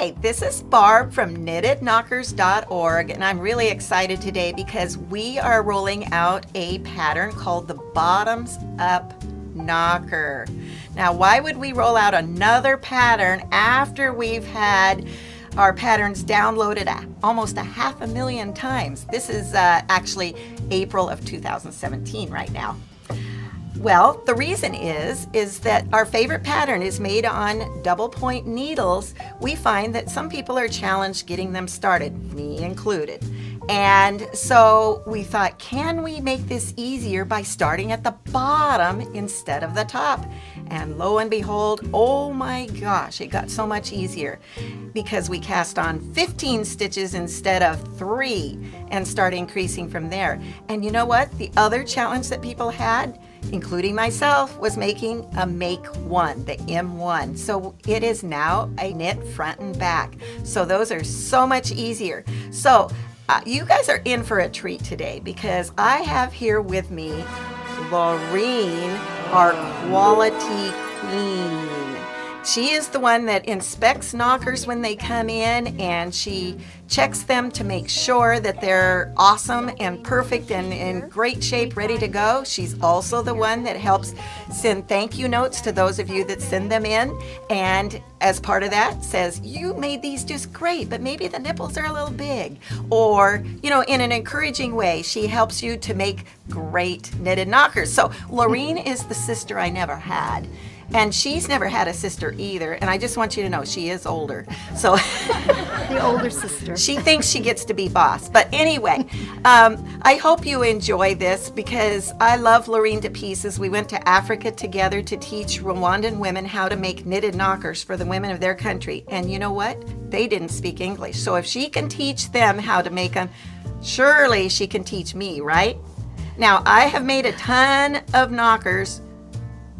Hi, this is Barb from knittedknockers.org, and I'm really excited today because we are rolling out a pattern called the Bottoms Up Knocker. Now, why would we roll out another pattern after we've had our patterns downloaded almost 500,000 times? This is actually April of 2017 right now. Well, the reason is that our favorite pattern is made on double point needles. We find that some people are challenged getting them started, me included. And so we thought, can we make this easier by starting at the bottom instead of the top? And lo and behold, oh my gosh, it got so much easier because we cast on 15 stitches instead of 3 and start increasing from there. And you know what? The other challenge that people had, including myself, was making a make one, the M1. So it is now a knit front and back. So those are so much easier. So you guys are in for a treat today because I have here with me Lorene, our quality queen. She is the one that inspects knockers when they come in, and she checks them to make sure that they're awesome and perfect and in great shape, ready to go. She's also the one that helps send thank you notes to those of you that send them in, and as part of that says, you made these just great, but maybe the nipples are a little big. Or, you know, in an encouraging way, she helps you to make great knitted knockers. So Lorene is the sister I never had. And she's never had a sister either, and I just want you to know she is older. So the older sister. She thinks she gets to be boss. But anyway, I hope you enjoy this because I love Lorene to pieces. We went to Africa together to teach Rwandan women how to make knitted knockers for the women of their country. And you know what? They didn't speak English. So if she can teach them how to make them, surely she can teach me, right? Now, I have made a ton of knockers,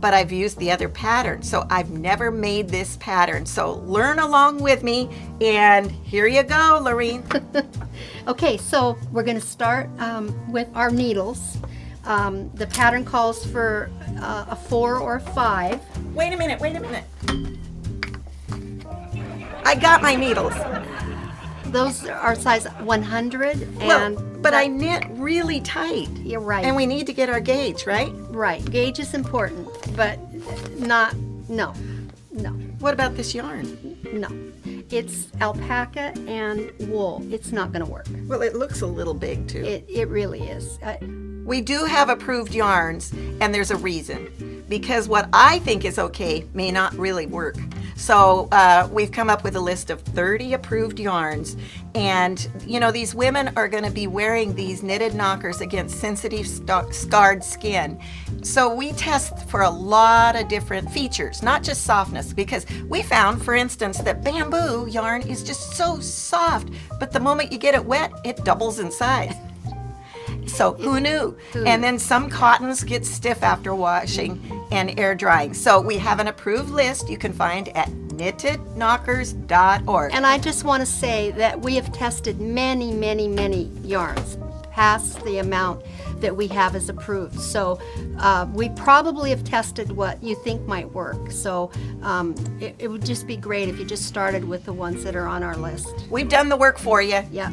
but I've used the other pattern, so I've never made this pattern. So learn along with me, and here you go, Lorene. Okay, so we're going to start with our needles. The pattern calls for a 4 or 5. Wait a minute. I got my needles. Those are size 100. But I knit really tight. You're right. And we need to get our gauge, right? Right. Gauge is important, but no. What about this yarn? No. It's alpaca and wool. It's not going to work. Well, it looks a little big too. It really is. We do have approved yarns, and there's a reason. Because what I think is okay may not really work. So we've come up with a list of 30 approved yarns, and you know, these women are going to be wearing these knitted knockers against sensitive scarred skin. So we test for a lot of different features, not just softness, because we found, for instance, that bamboo yarn is just so soft, but the moment you get it wet, it doubles in size. So who knew? And then some cottons get stiff after washing and air drying. So we have an approved list you can find at knittedknockers.org. And I just want to say that we have tested many yarns past the amount that we have as approved. So we probably have tested what you think might work. So it would just be great if you just started with the ones that are on our list. We've done the work for you. Yeah.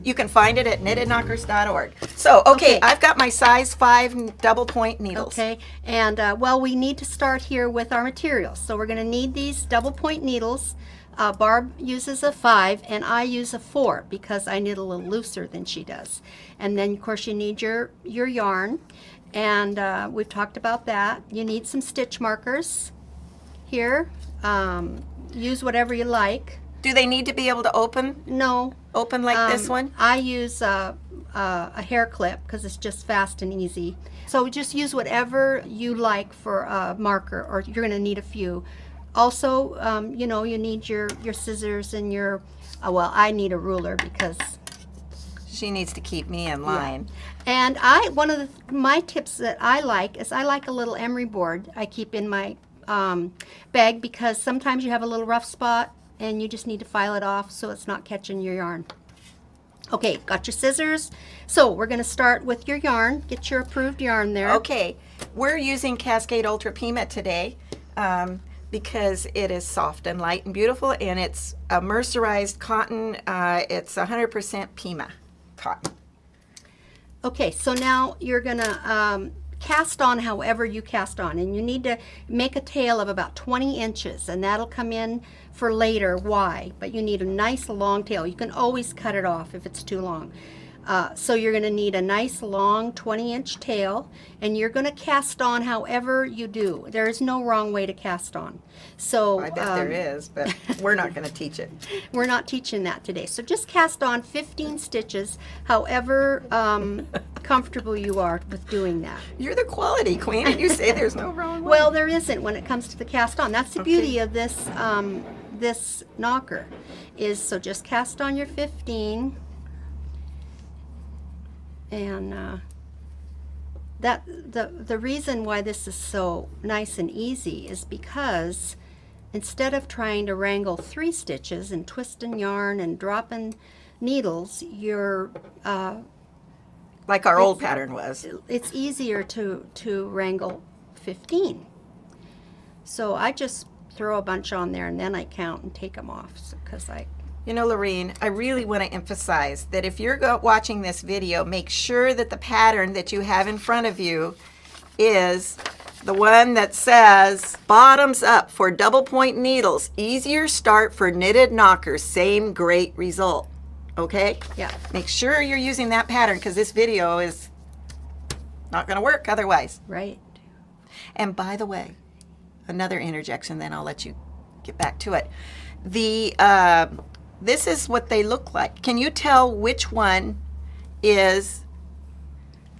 You can find it at knittedknockers.org. So, okay, I've got my size 5 double point needles. Okay, and well, we need to start here with our materials. So we're going to need these double point needles. Barb uses a 5 and I use a 4 because I knit a little looser than she does. And then, of course, you need your yarn, and we've talked about that. You need some stitch markers here. Use whatever you like. Do they need to be able to open? No. Open like this one? I use a hair clip because it's just fast and easy. So just use whatever you like for a marker, or you're going to need a few. Also, you know, you need your scissors and your, well, I need a ruler because she needs to keep me in line. Yeah. And one of my tips that I like is I like a little emery board I keep in my bag, because sometimes you have a little rough spot and you just need to file it off so it's not catching your yarn. Okay, got your scissors. So we're going to start with your yarn. Get your approved yarn there. Okay, we're using Cascade Ultra Pima today. because it is soft and light and beautiful, and it's a mercerized cotton. It's 100% Pima cotton. Okay, so now you're gonna cast on however you cast on, and you need to make a tail of about 20 inches, and that'll come in for later why, but you need a nice long tail. You can always cut it off if it's too long. So you're going to need a nice long 20-inch tail, and you're going to cast on however you do. There is no wrong way to cast on. So I bet there is, but we're not going to teach it. we're not teaching that today. So just cast on 15 stitches, however comfortable you are with doing that. You're the quality queen, and you say there's no wrong way. Well, there isn't when it comes to the cast on. That's the beauty of this this knocker, is so just cast on your 15. And that the reason why this is so nice and easy is because instead of trying to wrangle 3 stitches and twisting yarn and dropping needles, you're like our old pattern was. It's easier to wrangle 15. So I just throw a bunch on there and then I count and take them off because You know, Lorene, I really want to emphasize that if you're watching this video, make sure that the pattern that you have in front of you is the one that says bottoms up for double point needles, easier start for knitted knockers, same great result. Okay? Yeah. Make sure you're using that pattern because this video is not going to work otherwise. right. And by the way, another interjection, then I'll let you get back to it. This is what they look like. Can you tell which one is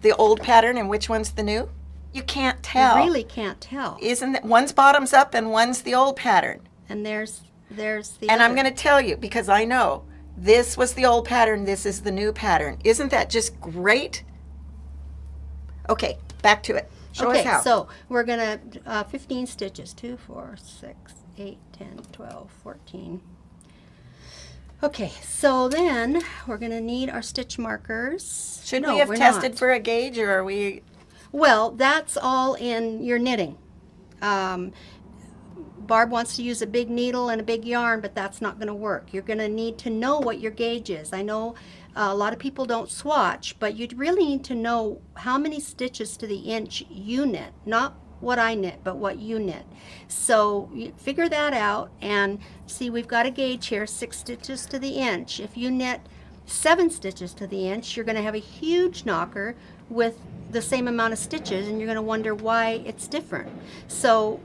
the old pattern and which one's the new? You can't tell. You really can't tell. Isn't it? One's bottoms up and one's the old pattern. And there's the And other. I'm going to tell you because I know this was the old pattern, this is the new pattern. Isn't that just great? Okay, back to it. Show us how. So we're gonna 15 stitches. 2, 4, 6, 8, 10, 12, 14. Okay, so then we're gonna need our stitch markers. Should No, we have we're tested not. for a gauge or are we? Well, that's all in your knitting. Barb wants to use a big needle and a big yarn, but that's not going to work. You're going to need to know what your gauge is. I know a lot of people don't swatch, but you really need to know how many stitches to the inch you knit, not what I knit, but what you knit. So you figure that out and see, we've got a gauge here, 6 stitches to the inch. If you knit 7 stitches to the inch, you're going to have a huge knocker with the same amount of stitches, and you're going to wonder why it's different. So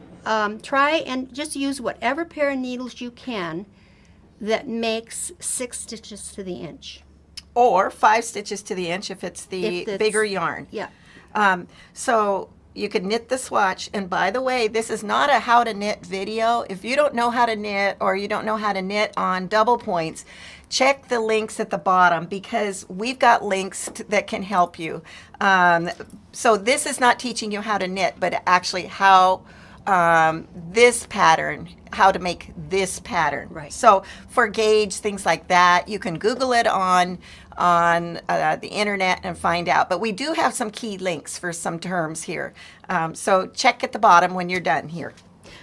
try and just use whatever pair of needles you can that makes 6 stitches to the inch. Or 5 stitches to the inch if it's the bigger yarn. Yeah. So you could knit the swatch. And by the way, this is not a how to knit video. If you don't know how to knit or you don't know how to knit on double points, check the links at the bottom because we've got links that can help you. So this is not teaching you how to knit, but actually how this pattern, how to make this pattern. Right. So for gauge, things like that, you can Google it on the internet and find out. But we do have some key links for some terms here. So check at the bottom when you're done here.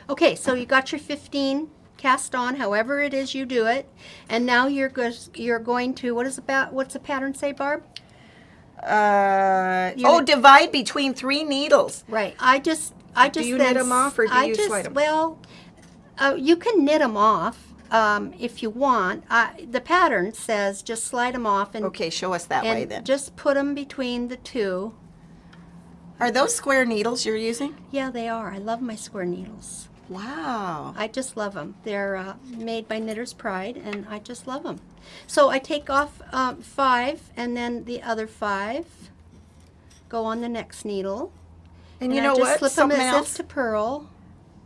Okay, so you got your 15 cast on, however it is you do it, and now you're going to what's the pattern say, Barb? Divide between 3 needles. Right. I just Do you knit them off or do you slide them? Well, you can knit them off if you want. The pattern says just slide them off and Okay, show us that way then. just put them between the 2. Are those square needles you're using? Yeah, they are. I love my square needles. Wow. I just love them. They're made by Knitter's Pride, and I just love them. So I take off 5, and then the other 5 go on the next needle. And you I know just what? slip them Something as else? if to purl.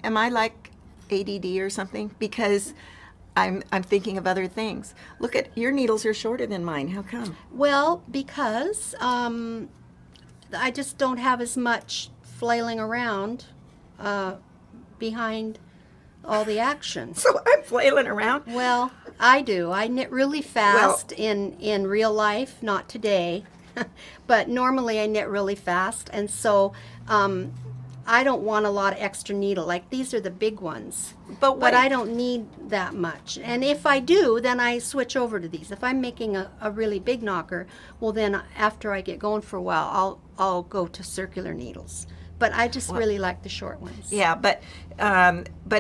Am I like ADD or something? Because I'm thinking of other things. Look at your needles are shorter than mine. How come? Well, because I just don't have as much flailing around behind all the action. So I'm flailing around. Well, I do. I knit really fast in real life, not today, but normally I knit really fast, and so I don't want a lot of extra needle. Like these are the big ones. But But I don't need that much. And if I do, then I switch over to these. If I'm making a really big knocker, well then after I get going for a while, I'll go to circular needles. But I just really like the short ones. Yeah, but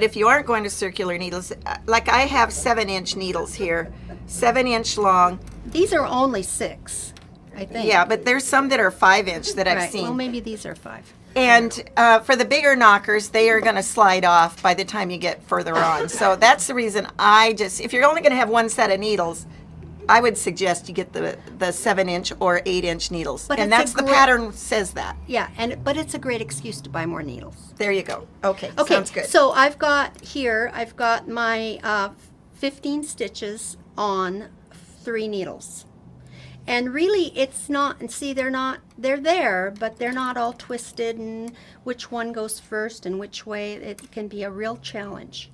if you aren't going to circular needles, like I have 7-inch needles here, 7-inch long. These are only 6, I think. Yeah, but there's some that are 5-inch that I've Right. seen. Well, maybe these are 5. And for the bigger knockers, they are going to slide off by the time you get further on. So that's the reason if you're only going to have one set of needles, I would suggest you get the 7-inch or 8-inch needles. But And it's a that's the great- pattern says that. Yeah, but it's a great excuse to buy more needles. There you go. Okay, Okay, sounds good. so I've got my 15 stitches on 3 needles. And really it's not, and see they're there, but they're not all twisted and which one goes first and which way. It can be a real challenge.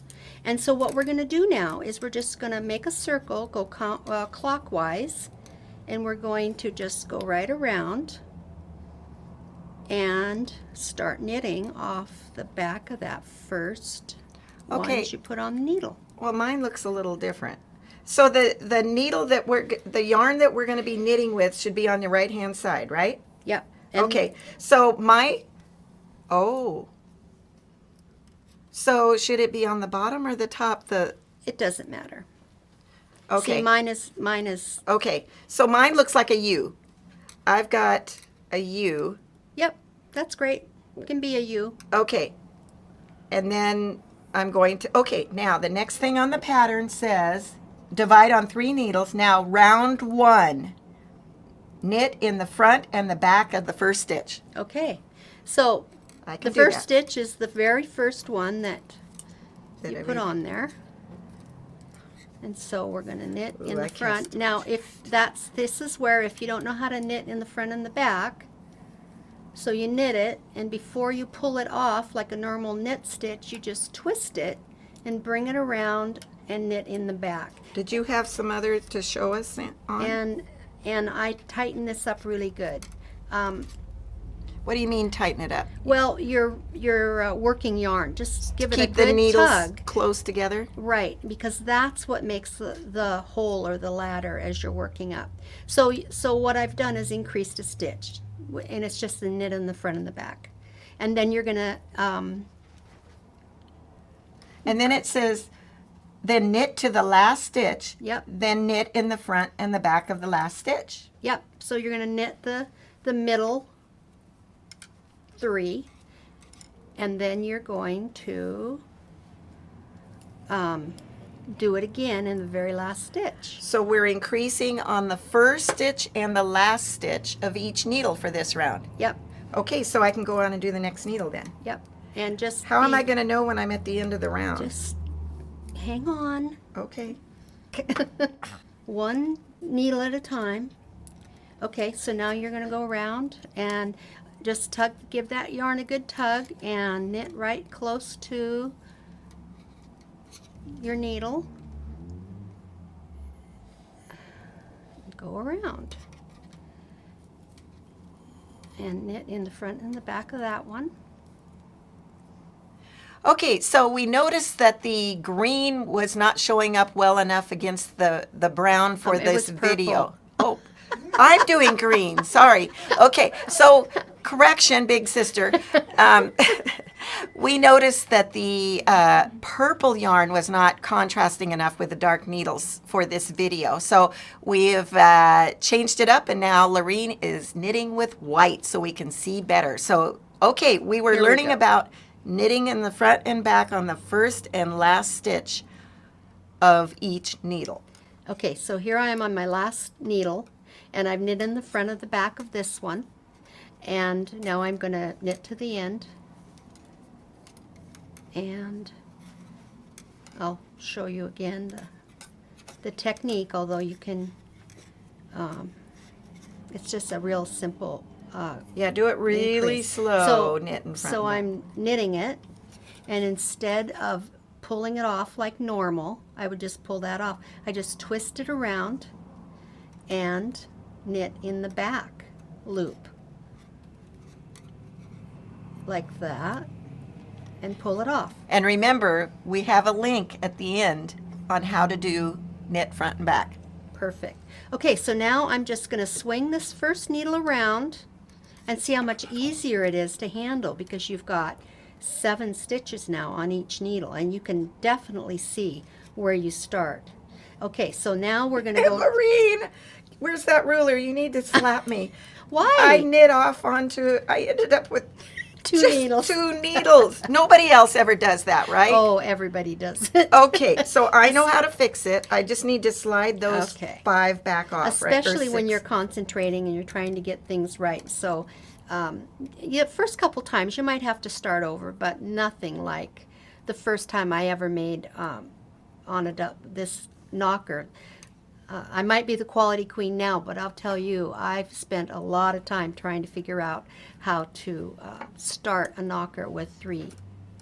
And so what we're going to do now is we're just going to make a circle, go clockwise, and we're going to just go right around and start knitting off the back of that first one Okay. that you put on the needle. Well, mine looks a little different. So the needle the yarn that we're going to be knitting with should be on the right-hand side, right? Yep. And Okay. So so should it be on the bottom or the top? it doesn't matter. Okay. See, mine is. Okay. So mine looks like a U. I've got a U. Yep, that's great. It can be a U. Okay. And then I'm going to, okay, now the next thing on the pattern says divide on 3 needles. Now round 1. Knit in the front and the back of the first stitch. Okay, so I the can do first that. stitch is the very first one that That you I put read. on there. And so we're going to knit Ooh, in I the can't front. Now, this is where if you don't know how to knit in the front and the back, so you knit it, and before you pull it off like a normal knit stitch, you just twist it and bring it around and knit in the back. Did you have some other to show us on? And I tighten this up really good. What do you mean tighten it up? Well, your working yarn, just give it a Keep the good needles tug. close together? Right, because that's what makes the hole or the ladder as you're working up. So what I've done is increased a stitch, and it's just the knit in the front and the back. And then you're gonna And then it says, then knit to the last stitch. Yep. Then knit in the front and the back of the last stitch. yep. So you're gonna knit the middle 3, and then you're going to do it again in the very last stitch. So we're increasing on the first stitch and the last stitch of each needle for this round. Yep, Okay, so I can go on and do the next needle then. yep. And just How am I going to know when I'm at the end of the round? just hang on. Okay. One needle at a time. Okay, so now you're going to go around and just give that yarn a good tug and knit right close to your needle. Go around and knit in the front and the back of that one. Okay, so we noticed that the green was not showing up well enough against the brown for It this was purple. video. Oh, I'm doing green. Sorry. Okay, so correction, big sister. We noticed that the purple yarn was not contrasting enough with the dark needles for this video. So we've changed it up, and now Lorene is knitting with white so we can see better. So, okay, we were Here we learning go. about knitting in the front and back on the first and last stitch of each needle. Okay, so here I am on my last needle, and I've knit in the front of the back of this one, and now I'm going to knit to the end, and I'll show you again the technique, although you can, it's just a real simple Yeah, do it really increase. slow, knit in front. So and I'm knitting it, and instead of pulling it off like normal, I would just pull that off. I just twist it around and knit in the back loop like that and pull it off. And remember, we have a link at the end on how to do knit front and back. Perfect. Okay, so now I'm just going to swing this first needle around and see how much easier it is to handle, because you've got 7 stitches now on each needle, and you can definitely see where you start. Okay, so now we're going to go. Maureen, where's that ruler? You need to slap me. Why? I knit off onto, I ended up with Two just needles. 2 needles. Nobody else ever does that, right? Oh, everybody does it. Okay, so I know how to fix it. I just need to slide those Okay. 5 back off, Especially right? Or when 6. you're concentrating and you're trying to get things right. So, yeah, first couple times you might have to start over, but nothing like the first time I ever made on this knocker. I might be the quality queen now, but I'll tell you, I've spent a lot of time trying to figure out how to start a knocker with 3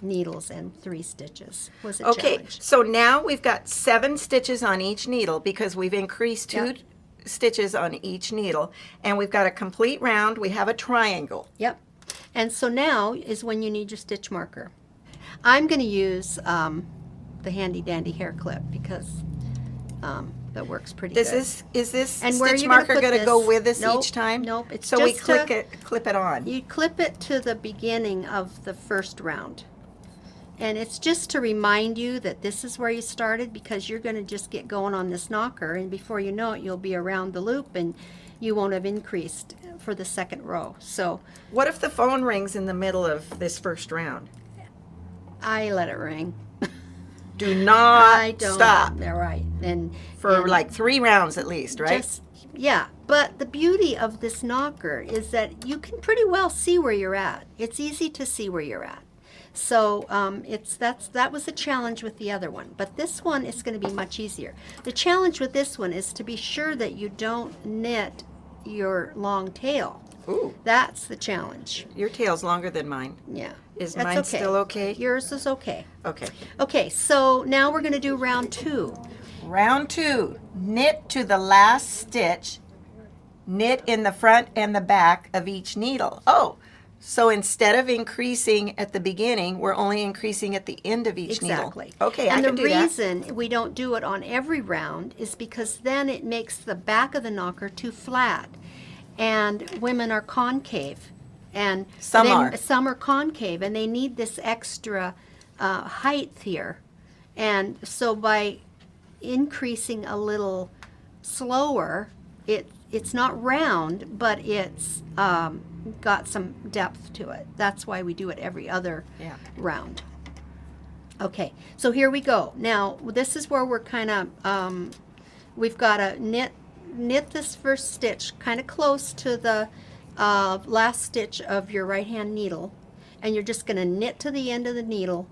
needles and 3 stitches. Was a Okay, challenge. so now we've got 7 stitches on each needle because we've increased 2 Yep. stitches on each needle, and we've got a complete round. We have a triangle. Yep. And so now is when you need your stitch marker. I'm going to use the handy dandy hair clip because that works pretty Is good. this And where stitch you're gonna marker put going to go this- with us Nope, each time? nope, it's so we just clip it on. You clip it to the beginning of the first round. And it's just to remind you that this is where you started, because you're going to just get going on this knocker, and before you know it, you'll be around the loop and you won't have increased for the second row. So What if the phone rings in the middle of this first round? I let it ring. Do not I don't. stop They're right. And for like 3 rounds at least, right? just, yeah. But the beauty of this knocker is that you can pretty well see where you're at. It's easy to see where you're at. So that was a challenge with the other one, but this one is going to be much easier. The challenge with this one is to be sure that you don't knit your long tail. Ooh, That's the challenge. your tail's longer than mine. Yeah. Is That's mine still okay? Yours is okay. Okay. Okay, so now we're going to do round 2. Round 2, knit to the last stitch, knit in the front and the back of each needle. Oh, so instead of increasing at the beginning, we're only increasing at the end of each Exactly. needle. Okay, and I can do the that. reason we don't do it on every round is because then it makes the back of the knocker too flat. And women are concave. And Some are. Some are concave, and they need this extra height here. And so by increasing a little slower, it's not round, but it's got some depth to it. That's why we do it every other Yeah. round. Okay, so here we go. Now, this is where we're kind of, we've got to knit this first stitch kind of close to the last stitch of your right hand needle, and you're just going to knit to the end of the needle,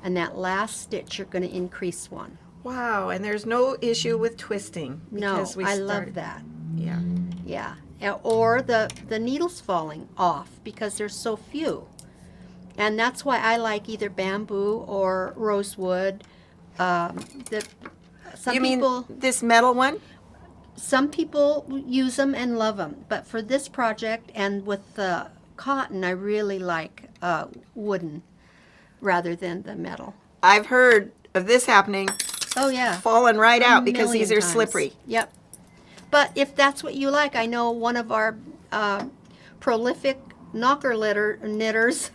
and that last stitch you're going to increase 1. Wow, and there's no issue with twisting. No, because we I love started- that. Yeah. Yeah, or the needles falling off because there's so few. And that's why I like either bamboo or rosewood. Some You mean people, this metal one? some people use them and love them, but for this project and with the cotton, I really like wooden rather than the metal. I've heard of this happening, Oh yeah, falling right out because million these are times. slippery. Yep. But if that's what you like, I know one of our prolific knocker knitters,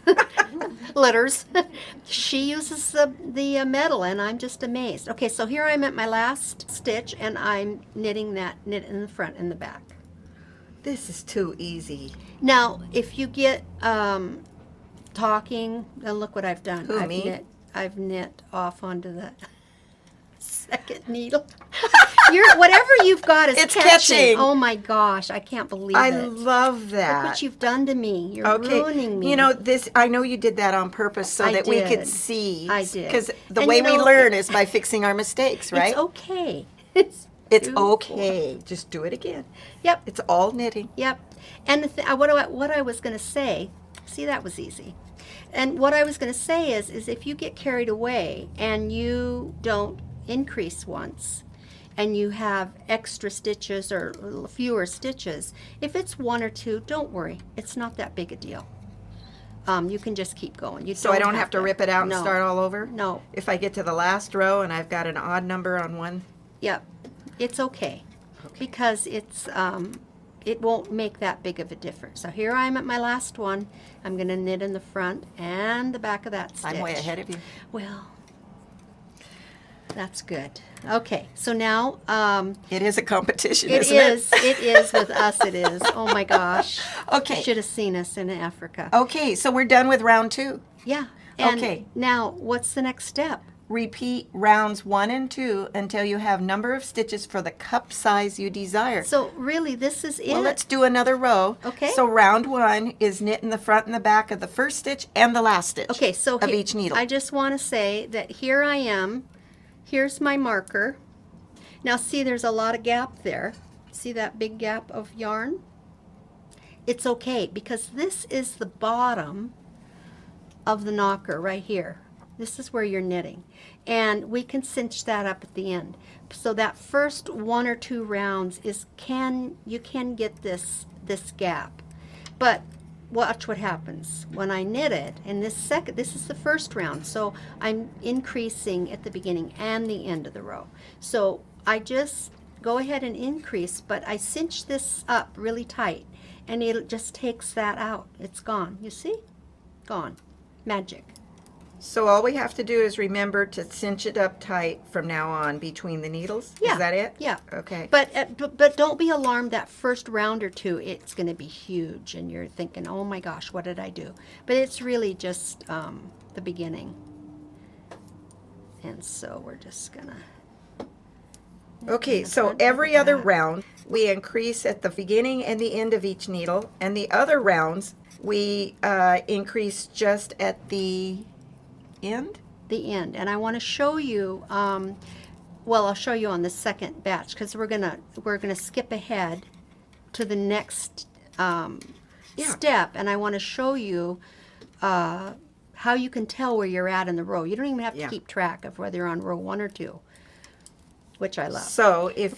she uses the metal, and I'm just amazed. Okay, so here I'm at my last stitch, and I'm knitting that knit in the front and the back. This is too easy. Now, if you get talking, then look what I've done. Who, me? I've knit off onto the second needle. Whatever you've got is It's catching. Oh my gosh, I can't believe I it. love that. Look what you've done to me. You're Okay, ruining me. you know this. I know you did that on purpose so I that we could did. see. I did. Because the And way you we know, learn is by fixing our mistakes, right? It's okay. It's too okay. Just do it again. Yep, It's all knitting. yep. And what I was going to say, see, that was easy. And what I was going to say is if you get carried away and you don't increase once, and you have extra stitches or fewer stitches, if it's 1 or 2, don't worry. It's not that big a deal. you can just keep going. You So I don't have to rip it out and no, start all over? No. If I get to the last row and I've got an odd number on one? Yep. It's okay. Because it's it won't make that big of a difference. So here I am at my last one. I'm going to knit in the front and the back of that stitch. I'm way ahead of you. Well, that's good. Okay, so now It is a competition, it isn't is. It is with us. It is. Oh my gosh. Okay. You should have seen us in Africa. Okay, so we're done with round 2. Yeah. And Okay. now, what's the next step? Repeat rounds 1 and 2 until you have number of stitches for the cup size you desire. So really, this is it. Well, let's do another row. Okay. So round 1 is knit in the front and the back of the first stitch and the last stitch Okay, so of each needle. I just want to say that here I am. Here's my marker. Now see, there's a lot of gap there. See that big gap of yarn? It's okay because this is the bottom of the knocker right here. This is where you're knitting. And we can cinch that up at the end. So that first 1 or 2 rounds is you can get this gap. But watch what happens when I knit it. And this is the first round. So I'm increasing at the beginning and the end of the row. So I just go ahead and increase, but I cinch this up really tight and it just takes that out. It's gone. You see? Gone. Magic. So all we have to do is remember to cinch it up tight from now on between the needles? Yeah. Is that it? Yeah. Okay. But don't be alarmed that first round or 2. It's going to be huge, and you're thinking, "Oh my gosh, what did I do?" But it's really just the beginning. And so we're just gonna. Okay, so every other round we increase at the beginning and the end of each needle, and the other rounds we increase just at the end? The end. And I want to show you. Well, I'll show you on the second batch because we're gonna skip ahead to the next step, and I want to show you how you can tell where you're at in the row. You don't even have to keep track of whether you're on row 1 or 2, which I love. So if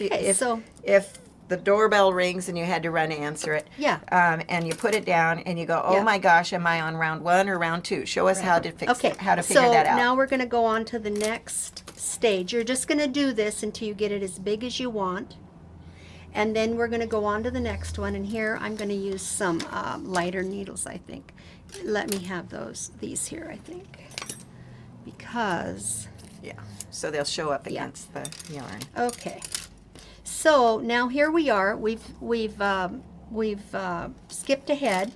the doorbell rings and you had to run to answer it, and you put it down and you go, oh my gosh, am I on round 1 or round 2? Show us how to figure that out. So now we're going to go on to the next stage. You're just going to do this until you get it as big as you want. And then we're going to go on to the next one. And here I'm going to use some lighter needles, I think. Let me have these here, I think. Because... yeah, so they'll show up against the yarn. Okay. So now here we are. We've skipped ahead,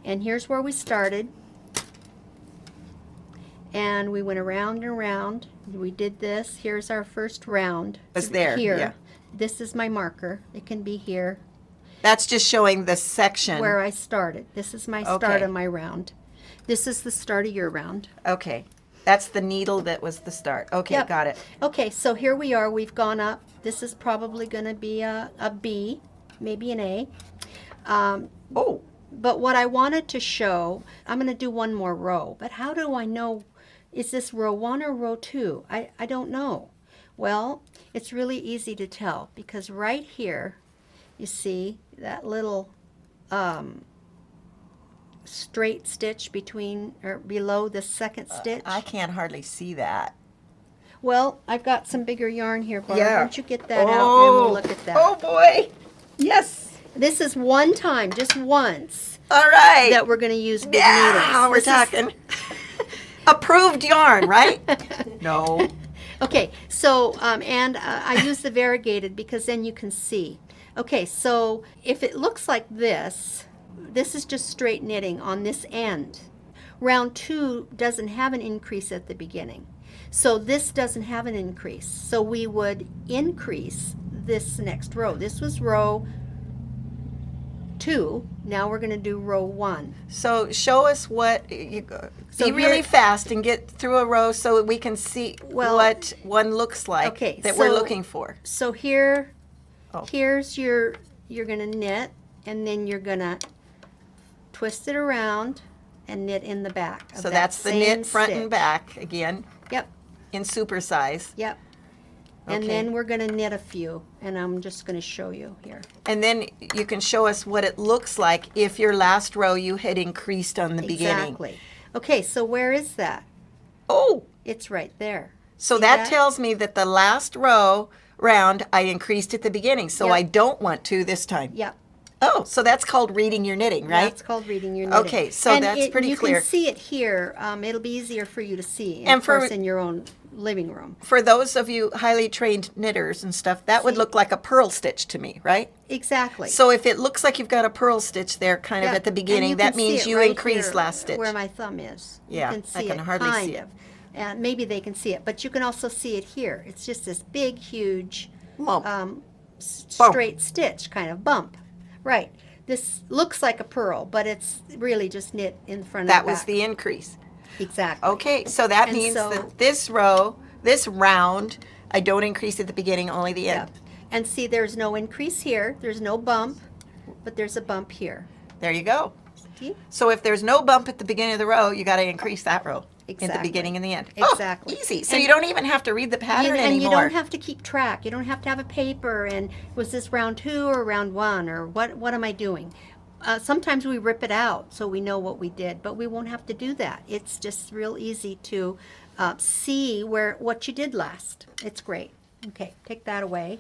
and here's where we started. And we went around and around. We did this. Here's our first round. It's there. Here. Yeah. This is my marker. It can be here. That's just showing the section where I started. This is my start of my round. This is the start of your round. Okay. That's the needle that was the start. Okay, got it. Okay, so here we are. We've gone up. This is probably going to be a B, maybe an A. But what I wanted to show, I'm going to do one more row. But how do I know, is this row 1 or row 2? I don't know. Well, it's really easy to tell because right here, you see that little straight stitch between or below the second stitch. I can't hardly see that. Well, I've got some bigger yarn here, Barb. Yeah. Why don't you get that out and then we'll look at that. Oh boy. Yes. This is one time, just once. All right. That we're going to use big needles. Now we're talking. Approved yarn, right? No. Okay, so, and I use the variegated because then you can see. Okay, so if it looks like this is just straight knitting on this end. Round 2 doesn't have an increase at the beginning. So this doesn't have an increase. So we would increase this next row. This was row 2. Now we're going to do row 1. So show us what, be really fast and get through a row so we can see what one looks like that we're looking for. So here's you're going to knit, and then you're going to twist it around and knit in the back. So that's the knit front and back again. Yep. In super size. Yep. And Okay. then we're going to knit a few, and I'm just going to show you here. And then you can show us what it looks like if your last row you had increased on the beginning. Exactly. Okay, so where is that? Oh, It's right there. so See that tells me that the last row round I increased at the beginning, so Yep. I don't want to this time. Yep. Oh, so that's called reading your knitting, right? That's called reading your knitting. Okay, so And that's pretty you clear. can see it here. It'll be easier for you to see, And of course, for- in your own living room. For those of you highly trained knitters and stuff, that would See? look like a purl stitch to me, right? Exactly. So if it looks like you've got a purl stitch there kind of Yeah, at the and beginning, you that can see means it you right increased here last stitch. where my thumb is. Yeah, You can I see can it, hardly kind see it. of. And maybe they can see it, but you can also see it here. It's just this big, huge, Bump. Bump. Bump. straight stitch kind of bump. Right. This looks like a purl, but it's really just knit in front That and was back. the increase. Exactly. Okay, so that And means so- that this row, this round, I don't increase at the beginning, only the end. Yep. And see, there's no increase here. There's no bump, but there's a bump here. There you go. See? So if there's no bump at the beginning of the row, you got to increase that row at the Exactly. beginning and the end. Exactly. Oh, easy. So And- you don't even have to read the pattern And you anymore. don't have to keep track. You don't have to have a paper and was this round 2 or round 1 or what am I doing? Sometimes we rip it out so we know what we did, but we won't have to do that. It's just real easy to see what you did last. It's great. Okay, take that away.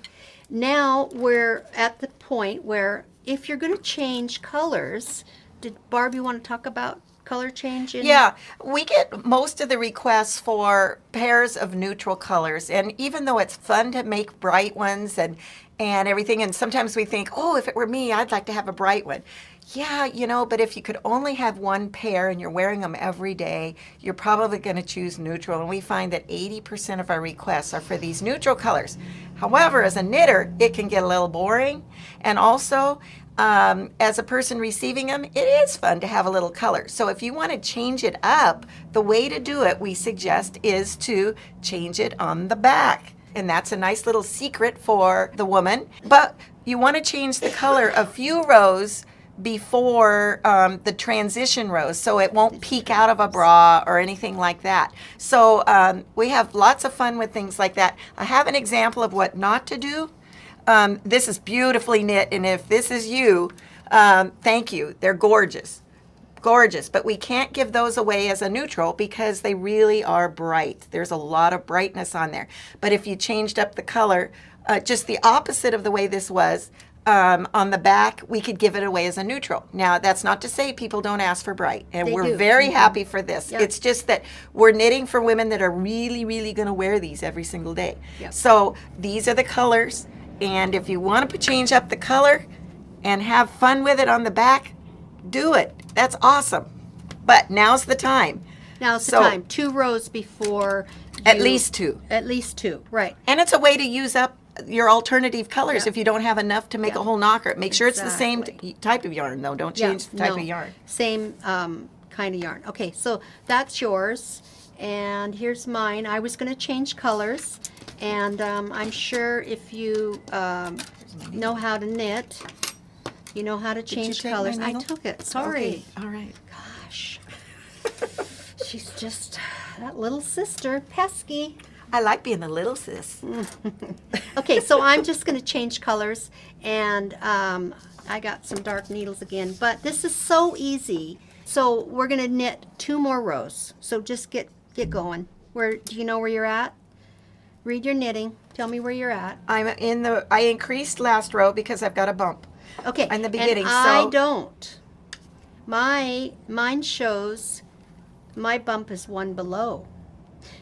Now we're at the point where if you're going to change colors, did Barb, you want to talk about color change? Yeah, we get most of the requests for pairs of neutral colors, and even though it's fun to make bright ones and everything, and sometimes we think, oh, if it were me, I'd like to have a bright one. Yeah, but if you could only have one pair and you're wearing them every day, you're probably going to choose neutral, and we find that 80% of our requests are for these neutral colors. However, as a knitter, it can get a little boring, and also as a person receiving them, it is fun to have a little color. So if you want to change it up, the way to do it, we suggest, is to change it on the back. And that's a nice little secret for the woman. But you want to change the color a few rows before the transition rows, so it won't peek out of a bra or anything like that. So we have lots of fun with things like that. I have an example of what not to do. This is beautifully knit, and if this is you, thank you. They're gorgeous. Gorgeous, but we can't give those away as a neutral because they really are bright. There's a lot of brightness on there. But if you changed up the color, just the opposite of the way this was, on the back, we could give it away as a neutral. Now, that's not to say people don't ask for bright, and They we're do. very happy for this. Yep. It's just that we're knitting for women that are really, really going to wear these every single day. Yep. So these are the colors, and if you want to change up the color and have fun with it on the back, do it. That's awesome. But now's the time. Now's the So- time. 2 rows before. At you- least 2. At least 2, right. And it's a way to use up your alternative colors Yeah. if you don't have enough to make Yeah. a whole knocker. Make sure it's the same Exactly. type of yarn, though. Don't Yeah, change the type no, of yarn. Same kind of yarn. Okay, so that's yours. And here's mine. I was going to change colors. And I'm sure if you know how to knit, you know how to you change take my colors. I needle? took it. Sorry. Okay. All right. Gosh. She's just that little sister, pesky. I like being the little sis. Okay, so I'm just going to change colors, and I got some dark needles again, but this is so easy. So we're going to knit 2 more rows. So just get going. Do you know where you're at? Read your knitting. Tell me where you're at. I increased last row because I've got a bump. Okay. In the beginning, and I so- don't. Mine shows my bump is 1 below.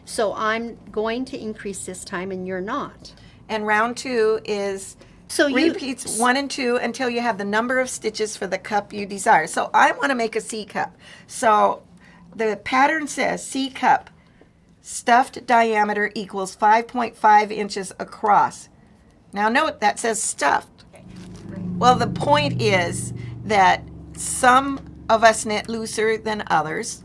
So I'm going to increase this time, and you're not. And round 2 is So you repeats 1 and 2 until you have the number of stitches for the cup you desire. So I want to make a C cup. So the pattern says C cup, stuffed diameter equals 5.5 inches across. Now note that says stuffed. Well, the point is that some of us knit looser than others.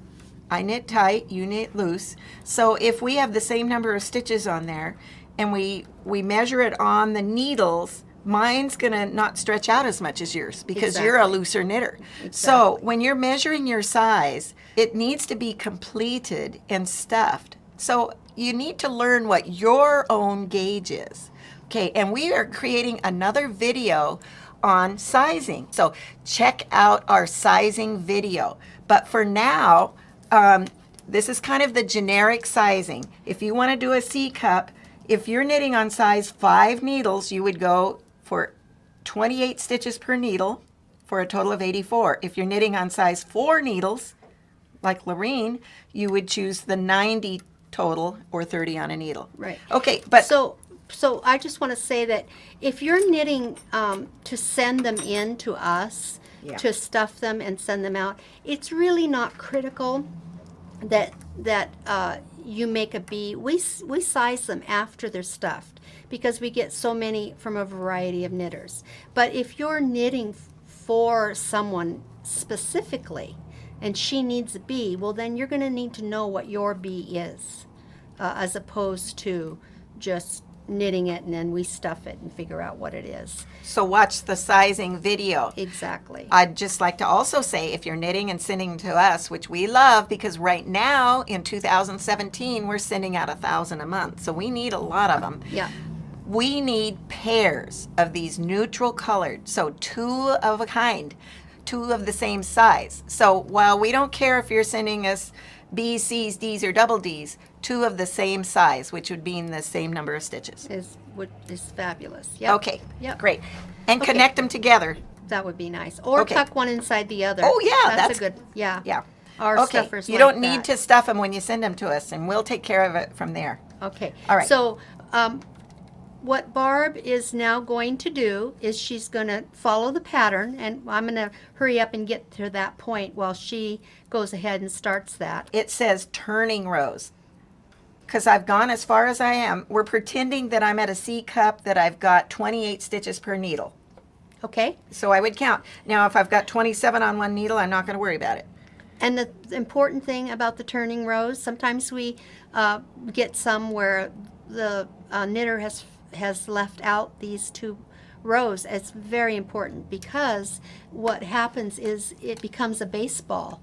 I knit tight, you knit loose. So if we have the same number of stitches on there and we measure it on the needles, mine's gonna not stretch out as much as yours because you're a Exactly. looser knitter. So Exactly. when you're measuring your size, it needs to be completed and stuffed. So you need to learn what your own gauge is. Okay, and we are creating another video on sizing. So check out our sizing video. But for now, this is kind of the generic sizing. If you want to do a C cup, if you're knitting on size 5 needles, you would go for 28 stitches per needle for a total of 84. If you're knitting on size 4 needles, like Lorene, you would choose the 90 total or 30 on a needle. Right. Okay, but So I just want to say that if you're knitting to send them in to us, Yeah. to stuff them and send them out, it's really not critical that you make a bee. We size them after they're stuffed because we get so many from a variety of knitters. But if you're knitting for someone specifically and she needs a bee, well then you're going to need to know what your bee is, as opposed to just knitting it and then we stuff it and figure out what it is. so watch the sizing video. Exactly. I'd just like to also say, if you're knitting and sending to us, which we love, because right now in 2017 we're sending out 1,000 a month, so we need a lot of them. Yeah. We need pairs of these neutral colored, so 2 of a kind, 2 of the same size. So while we don't care if you're sending us B's, C's, D's, or double D's, 2 of the same size, which would mean the same number of stitches. Is fabulous. Yep. Okay, Yep. great. And Okay. connect them together. That would be nice. Or Okay. tuck one inside the other. Oh, yeah, That's that's- a good. Yeah. Yeah. Our Okay, stuffers. you like don't need that. to stuff them when you send them to us, and we'll take care of it from there. Okay. All right. So, what Barb is now going to do is she's going to follow the pattern, and I'm going to hurry up and get to that point while she goes ahead and starts that. It says turning rows. Because I've gone as far as I am. We're pretending that I'm at a C cup, that I've got 28 stitches per needle. Okay? So I would count. Now, if I've got 27 on one needle, I'm not going to worry about it. And the important thing about the turning rows, sometimes we get some where the knitter has left out these 2 rows. It's very important because what happens is it becomes a baseball.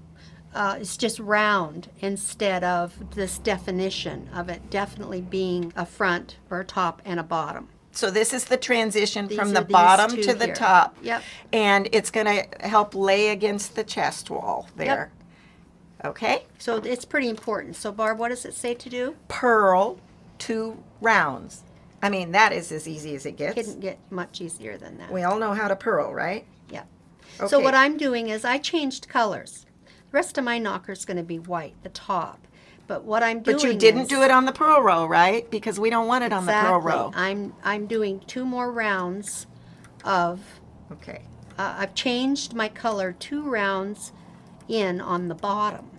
It's just round instead of this definition of it definitely being a front or a top and a bottom. So this is the transition These from are the these bottom 2 to the here. top. Yep. And it's going to help lay against the chest wall there. Okay? So it's pretty important. So Barb, what does it say to do? Purl 2 rounds. I mean, that is as easy as it gets. Couldn't get much easier than that. We all know how to purl, right? Yeah. Okay. So what I'm doing is I changed colors. The rest of my knocker is going to be white, the top. But what I'm doing But you didn't is, do it on the purl row, right? Because we don't want it on the purl row. I'm doing 2 more rounds of. Okay. I've changed my color 2 rounds in on the bottom,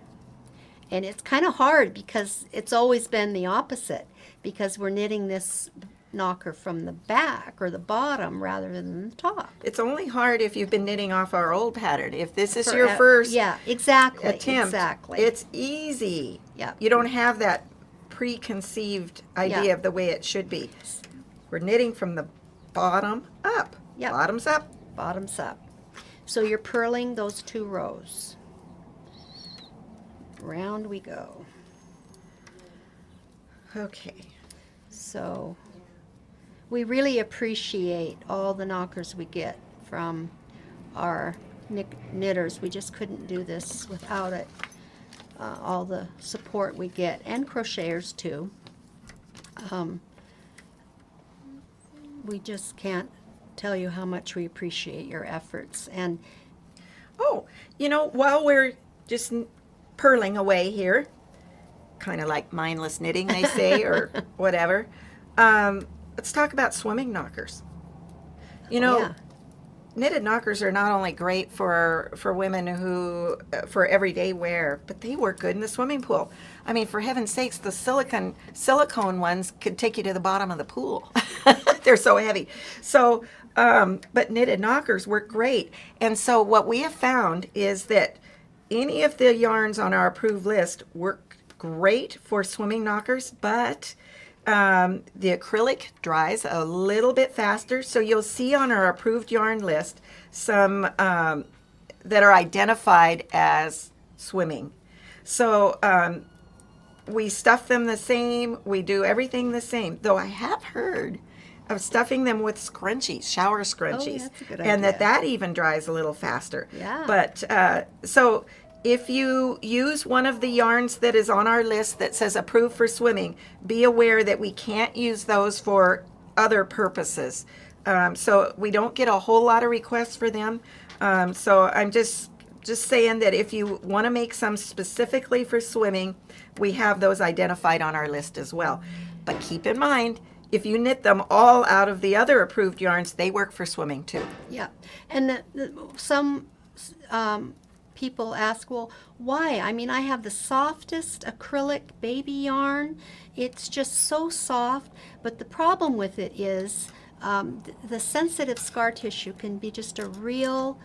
and it's kind of hard because it's always been the opposite. Because we're knitting this knocker from the back or the bottom rather than the top. It's only hard if you've been knitting off our old pattern. If this is For your first yeah, exactly, attempt, exactly. it's easy. Yeah. You don't have that preconceived idea Yeah. of the way it should be. We're knitting from the bottom up. Yep. Bottoms up. Bottoms up. So you're purling those 2 rows. Round we go. Okay. So we really appreciate all the knockers we get from our knitters. We just couldn't do this without it. All the support we get, and crocheters too. We just can't tell you how much we appreciate your efforts. And Oh, you know, while we're just purling away here, kind of like mindless knitting, they say, or whatever, let's talk about swimming knockers. You know, yeah. knitted knockers are not only great for women who for everyday wear, but they work good in the swimming pool. I mean, for heaven's sakes, the silicone ones could take you to the bottom of the pool. They're so heavy. So, but knitted knockers work great. And so what we have found is that any of the yarns on our approved list work great for swimming knockers, but the acrylic dries a little bit faster. So you'll see on our approved yarn list some that are identified as swimming. So we stuff them the same. We do everything the same. Though I have heard of stuffing them with scrunchies, shower scrunchies, that's a good and idea. that even dries a little faster. Yeah. But so if you use one of the yarns that is on our list that says approved for swimming, be aware that we can't use those for other purposes. So we don't get a whole lot of requests for them. So I'm just saying that if you want to make some specifically for swimming, we have those identified on our list as well. But keep in mind, if you knit them all out of the other approved yarns, they work for swimming too. Yeah, and some people ask, well, why? I mean, I have the softest acrylic baby yarn. It's just so soft, but the problem with it is the sensitive scar tissue can be just a real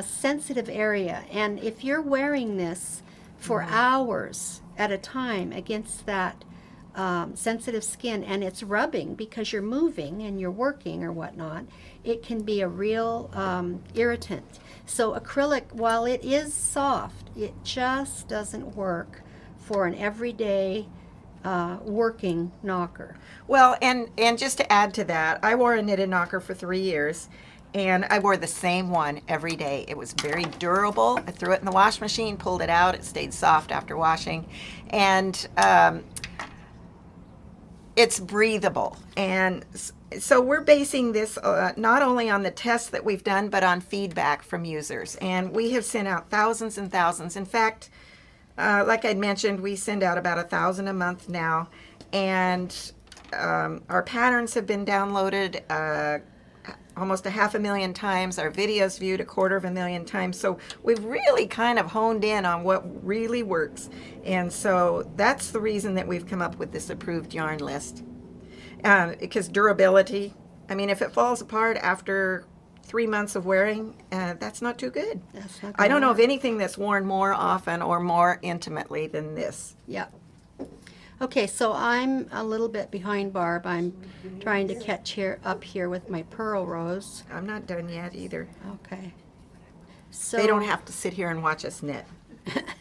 sensitive area. And if you're wearing this for hours at a time against that sensitive skin and it's rubbing because you're moving and you're working or whatnot, it can be a real irritant. So acrylic, while it is soft, it just doesn't work for an everyday working knocker. Well, and just to add to that, I wore a knitted knocker for 3 years, and I wore the same one every day. It was very durable. I threw it in the wash machine, pulled it out. It stayed soft after washing, and it's breathable. And so we're basing this not only on the tests that we've done, but on feedback from users. And we have sent out thousands and thousands. In fact, like I'd mentioned, we send out about 1,000 a month now. And our patterns have been downloaded almost 500,000 times. Our videos viewed 250,000 times. So we've really kind of honed in on what really works. And so that's the reason that we've come up with this approved yarn list. Because durability, I mean, if it falls apart after 3 months of wearing, that's not too good. That's not I don't know work. of anything that's worn more often or more intimately than this. Yeah. Okay, so I'm a little bit behind Barb. I'm trying to catch up here with my pearl rows. I'm not done yet either. Okay. So They don't have to sit here and watch us knit.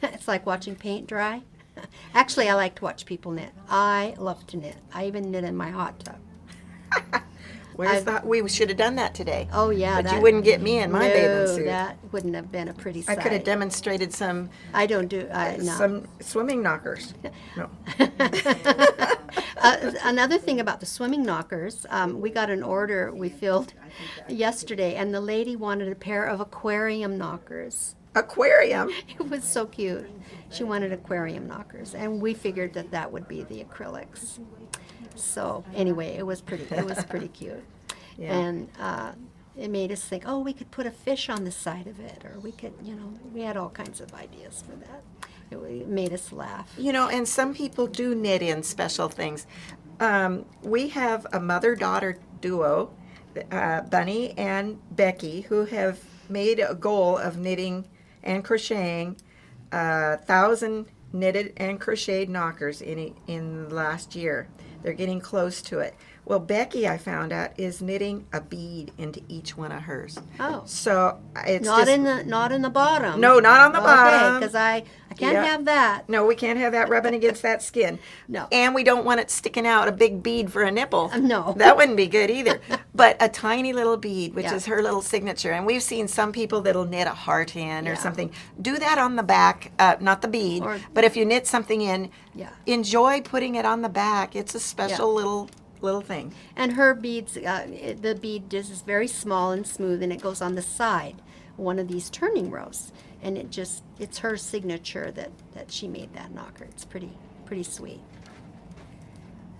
it's like watching paint dry. Actually, I like to watch people knit. I love to knit. I even knit in my hot tub. Where's the? We should have done that today. Oh yeah, But you wouldn't get me in my bathing suit. that wouldn't have been a pretty sight. I could have demonstrated some I don't do no. some swimming knockers. No. Another thing about the swimming knockers, we got an order we filled yesterday, and the lady wanted a pair of aquarium knockers. Aquarium. It was so cute. She wanted aquarium knockers, and we figured that would be the acrylics. So anyway, it was pretty cute. Yeah. And it made us think, oh, we could put a fish on the side of it, or we could, we had all kinds of ideas for that. It made us laugh. You know, and some people do knit in special things. We have a mother-daughter duo, Bunny and Becky, who have made a goal of knitting and crocheting 1,000 knitted and crocheted knockers in last year. They're getting close to it. Well, Becky, I found out, is knitting a bead into each one of hers. Oh. So it's Not in the bottom. No, not on the Okay, bottom. because I can't Yeah. have that. No, we can't have that rubbing against that skin. No. And we don't want it sticking out, a big bead for a nipple. No. That wouldn't be good either. But a tiny little bead, which Yeah. is her little signature. And we've seen some people that'll knit a heart in or Yeah. something. Do that on the back, not the bead. Or- but if you knit something in, Yeah. enjoy putting it on the back. It's a special little thing. And her beads, the bead is very small and smooth, and it goes on the side, one of these turning rows. And it's her signature that she made that knocker. It's pretty sweet.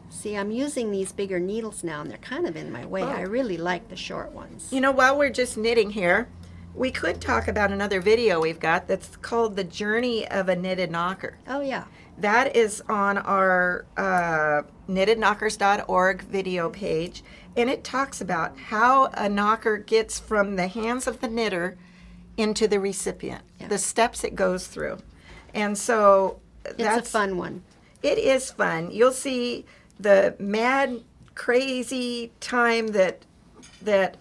See, I'm using these bigger needles now, and they're kind of in my way. Oh. I really like the short ones. You know, while we're just knitting here, we could talk about another video we've got that's called The Journey of a Knitted Knocker. Oh, yeah. That is on our knittedknockers.org video page, and it talks about how a knocker gets from the hands of the knitter into the recipient, Yeah. the steps it goes through. And so It's a fun one. It is fun. You'll see the mad, crazy time that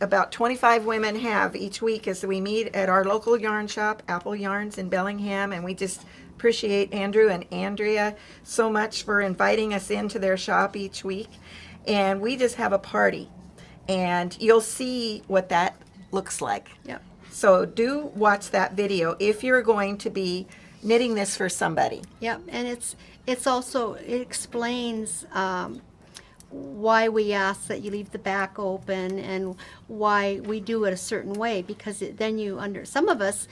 about 25 women have each week as we meet at our local yarn shop, Apple Yarns in Bellingham, and we just appreciate Andrew and Andrea so much for inviting us into their shop each week. And we just have a party. And you'll see what that looks like. Yep. So do watch that video if you're going to be knitting this for somebody. Yep. And it's also, it explains why we ask that you leave the back open and why we do it a certain way, because then some of us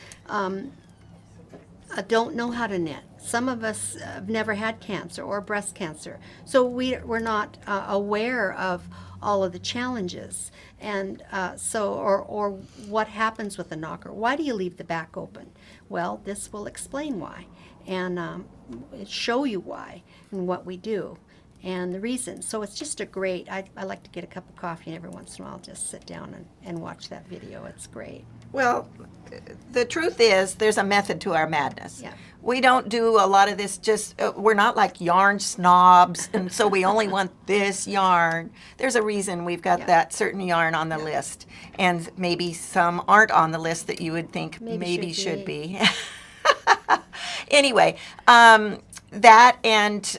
don't know how to knit. Some of us have never had cancer or breast cancer, so we're not aware of all of the challenges, and or what happens with a knocker. Why do you leave the back open? Well, this will explain why, and show you why and what we do and the reasons. So it's just I like to get a cup of coffee, and every once in a while just sit down and watch that video. It's great. Well, the truth is there's a method to our madness. Yeah. We don't do a lot of this we're not like yarn snobs, and so we only want this yarn. There's a reason we've got that certain yarn on the list, and maybe some aren't on the list that you would think maybe should be. Anyway, that and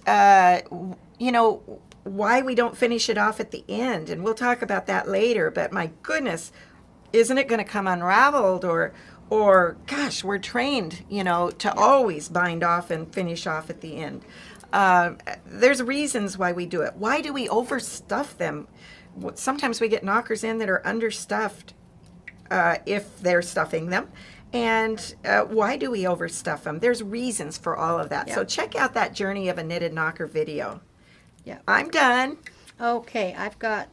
why we don't finish it off at the end, and we'll talk about that later, but my goodness, isn't it going to come unraveled, or gosh, we're trained, to always bind off and finish off at the end. There's reasons why we do it. Why do we overstuff them? Sometimes we get knockers in that are understuffed if they're stuffing them. And why do we overstuff them? There's reasons for all of that. Yeah. So check out that Journey of a Knitted Knocker video. Yeah. I'm done. Okay, I've got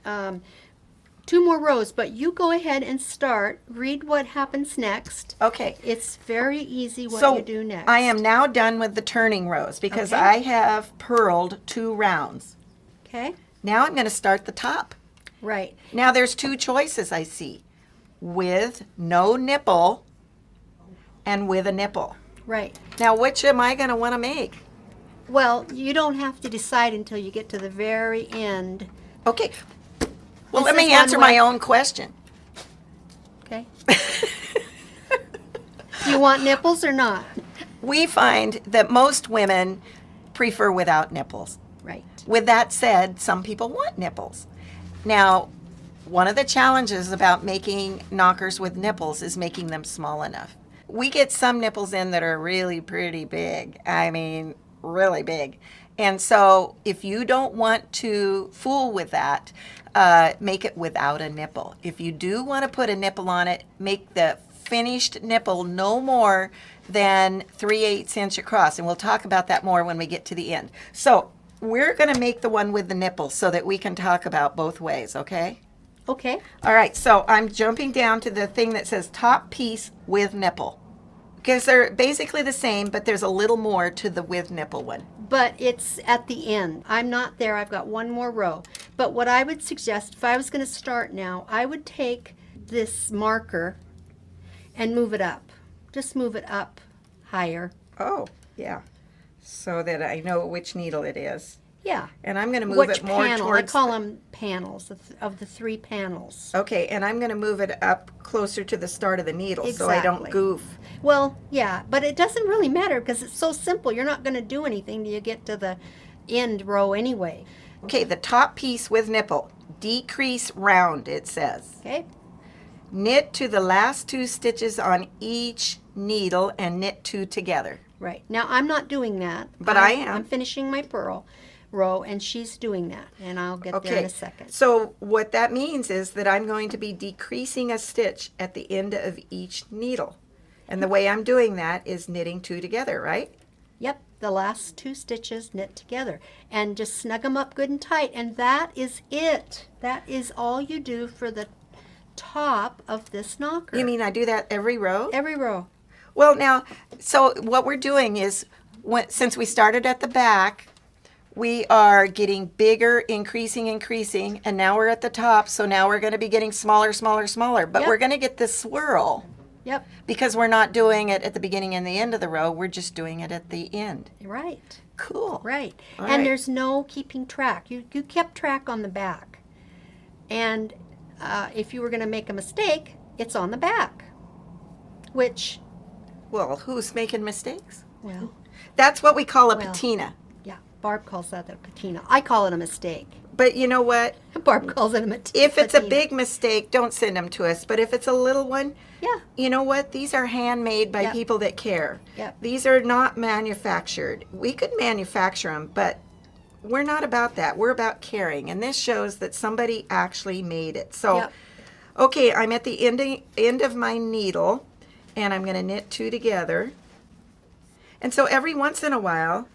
2 more rows, but you go ahead and read what happens next. Okay. It's very easy what you do next. I am now done with the turning rows because Okay. I have purled 2 rounds. Okay. Now I'm going to start the top. Right. Now there's 2 choices I see, with no nipple and with a nipple. Right. Now which am I going to want to make? Well, you don't have to decide until you get to the very end. Okay. Well, This let me is one answer my own question. Okay. Do you want nipples or not? We find that most women prefer without nipples. Right. With that said, some people want nipples. Now, one of the challenges about making knockers with nipples is making them small enough. We get some nipples in that are really pretty big. I mean, really big. And so if you don't want to fool with that, make it without a nipple. If you do want to put a nipple on it, make the finished nipple no more than 3/8 inch across. And we'll talk about that more when we get to the end. So we're going to make the one with the nipple so that we can talk about both ways, okay? Okay. All right, so I'm jumping down to the thing that says top piece with nipple. Because they're basically the same, but there's a little more to the with nipple one. But it's at the end. I'm not there. I've got 1 more row. But what I would suggest, if I was going to start now, I would take this marker and move it up. Just move it up higher. Oh, yeah. So that I know which needle it is. Yeah. And I'm going to move Which it more panel? towards... I call them panels of the 3 panels. Okay, and I'm going to move it up closer to the start of the needle so I don't Exactly. goof. Well, yeah, but it doesn't really matter because it's so simple. You're not going to do anything till you get to the end row anyway. Okay, the top piece with nipple. Decrease round, it says. Okay? Knit to the last 2 stitches on each needle and knit 2 together. Right. Now, I'm not doing that. But I am. I'm finishing my purl row, and she's doing that, and I'll get there in a second. So what that means is that I'm going to be decreasing a stitch at the end of each needle. And the way I'm doing that is knitting 2 together, right? Yep, the last 2 stitches knit together, and just snug them up good and tight, and that is it. That is all you do for the top of this knocker. You mean I do that every row? Every row. Well, now, so what we're doing is, since we started at the back, we are getting bigger, increasing, and now we're at the top, so now we're going to be getting smaller, but Yep. we're going to get this swirl Yep, because we're not doing it at the beginning and the end of the row, we're just doing it at the end. right, Cool. right. All And right. there's no keeping track. You kept track on the back. And if you were going to make a mistake, it's on the back, which, Well, who's making mistakes? well, That's what we call a Well, patina. Yeah, Barb calls that a patina. I call it a mistake. But you know what? Barb calls it a If it's a patina. big mistake, don't send them to us. But if it's a little one, Yeah. you know what? These are handmade by Yep. people that care. Yep. These are not manufactured. We could manufacture them, but we're not about that. We're about caring. And this shows that somebody actually made it. So, Yep. okay, I'm at the end of my needle, and I'm going to knit 2 together. And so every once in a while,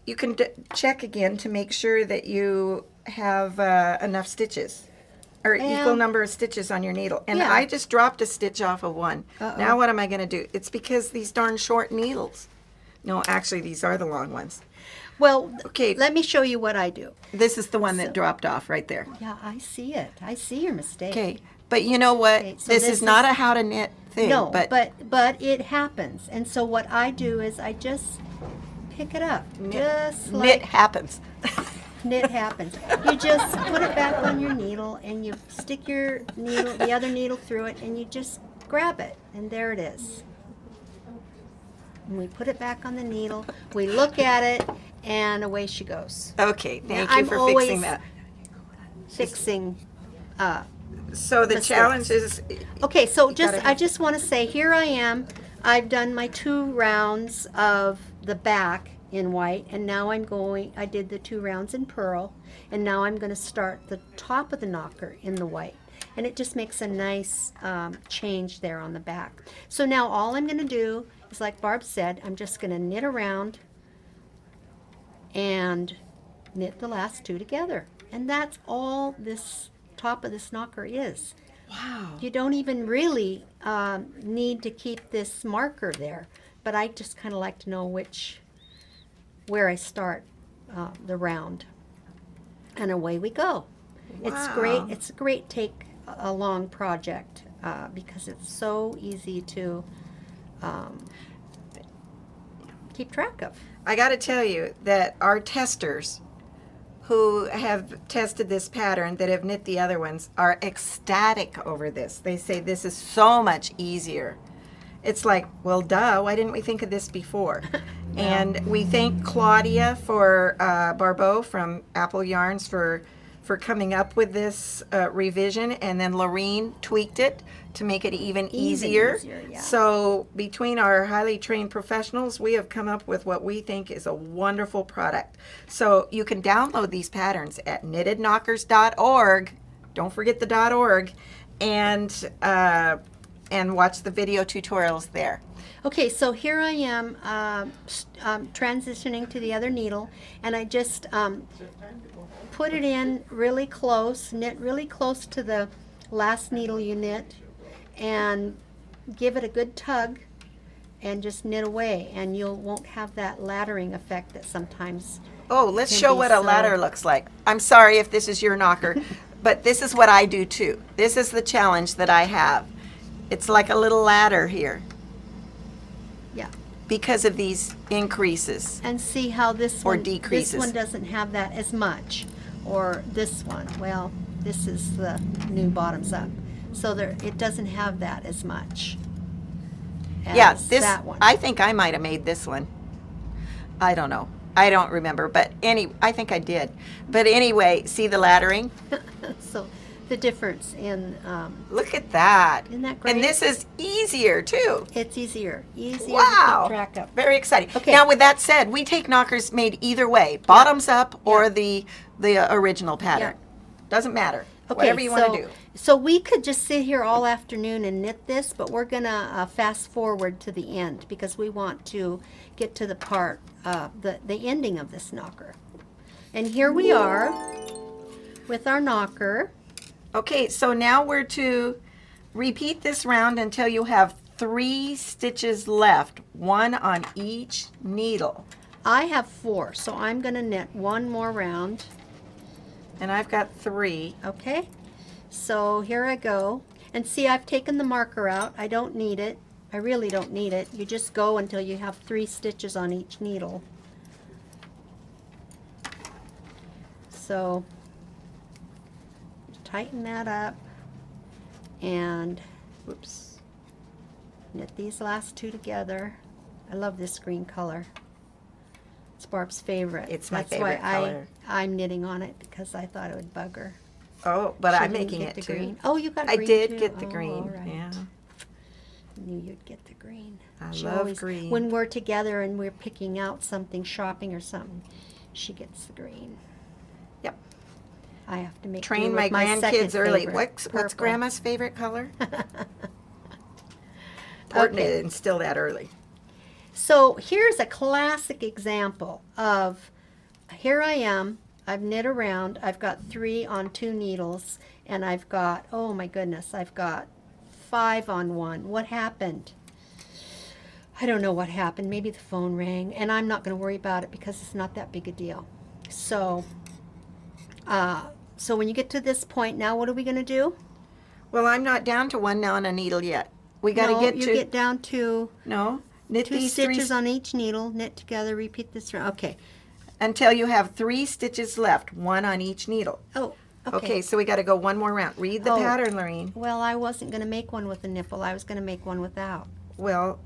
you can check again to make sure that you have enough stitches or equal number of stitches on your needle. And Yeah. I just dropped a stitch off of one. Uh-oh. Now what am I going to do? It's because these darn short needles. No, actually, these are the long ones. Well, Okay. let me show you what I do. This is the one that dropped off right there. Yeah, I see it. I see your mistake. Okay, but you know what? Okay, so this this is not is- a how to knit thing. No, but but it happens. And so what I do is I just pick it up. Just knit like happens. knit happens. You just put it back on your needle and you stick your needle, the other needle through it, and you just grab it. And there it is. And we put it back on the needle. We look at it, and away she goes. Okay, thank Now, you I'm for always- fixing that. Fixing. So the mistakes. challenge is Okay, so gotta I just want to say, here I am. I've done my 2 rounds of the back in white, and now I did the 2 rounds in pearl, and now I'm going to start the top of the knocker in the white. And it just makes a nice change there on the back. So now all I'm going to do is, like Barb said, I'm just going to knit around and knit the last 2 together. And that's all this top of this knocker is. wow. You don't even really need to keep this marker there, but I just kind of like to know where I start the round. And away we go. It's great. Wow. It's a great a long project because it's so easy to keep track of. I got to tell you that our testers who have tested this pattern that have knit the other ones are ecstatic over this. They say this is so much easier. It's like, well, duh, why didn't we think of this before? And we thank Claudia Barbeau from Apple Yarns for coming up with this revision, and then Lorene tweaked it to make it even easier. Yeah. So between our highly trained professionals, we have come up with what we think is a wonderful product. So you can download these patterns at knittedknockers.org. Don't forget the .org, and watch the video tutorials there. Okay, so here I am transitioning to the other needle, and I just put it in really close, knit really close to the last needle you knit, and give it a good tug, and just knit away, and you won't have that laddering effect that sometimes. Oh, let's Can show be what a so- ladder looks like. I'm sorry if this is your knocker, but this is what I do too. This is the challenge that I have. It's like a little ladder here Yeah. because of these increases. And see how this Or one decreases. This one doesn't have that as much, or this one. Well, this is the new bottoms up, so it doesn't have that as much. Yeah, as this, that one. I think I might have made this one. I don't know. I don't remember, but I think I did. But anyway, see the laddering? So the difference in Look at that. Isn't that great? And this is easier too. it's easier to Wow. keep track of. Very exciting. Okay. Now, with that said, we take knockers made either way, bottoms up or Yeah. the original pattern. Doesn't matter. Okay, Whatever you want to do. So we could just sit here all afternoon and knit this, but we're gonna fast forward to the end because we want to get to the part, the ending of this knocker. And here we are with our knocker. Okay, so now we're to repeat this round until you have 3 stitches left, 1 on each needle. I have 4, so I'm gonna knit 1 more round. And I've got 3. Okay, so here I go. And see, I've taken the marker out. I don't need it. I really don't need it. You just go until you have 3 stitches on each needle. So tighten that up and whoops, knit these last 2 together. I love this green color. It's Barb's favorite. It's my That's favorite why color. I'm knitting on it, because I thought it would bug her. Oh, but She I'm didn't making get it the too. green. Oh, you got I green did too? get the Oh, green. all right. Yeah. Knew you'd get the green. I She love always, green. when we're together and we're picking out something, shopping or something, she gets the green. Yep. I have to make Train do my with my second grandkids early. favorite, What's purple. Grandma's favorite color? Important Okay. to instill that early. So here's a classic example of, here I am, I've knit around, I've got 3 on 2 needles, and I've got, oh my goodness, I've got 5 on 1. What happened? I don't know what happened. Maybe the phone rang, and I'm not going to worry about it because it's not that big a deal. So, so when you get to this point, now what are we going to do? Well, I'm not down to 1 now on a needle yet. We got to No, get you to get down to no knit 2 these stitches 3 on each needle, knit together, repeat this round. Okay. until you have 3 stitches left, 1 on each needle. Oh, Okay, so we got to go 1 more round. Read the Oh. pattern, Lorene. Well, I wasn't going to make one with a nipple. I was going to make one without. Well,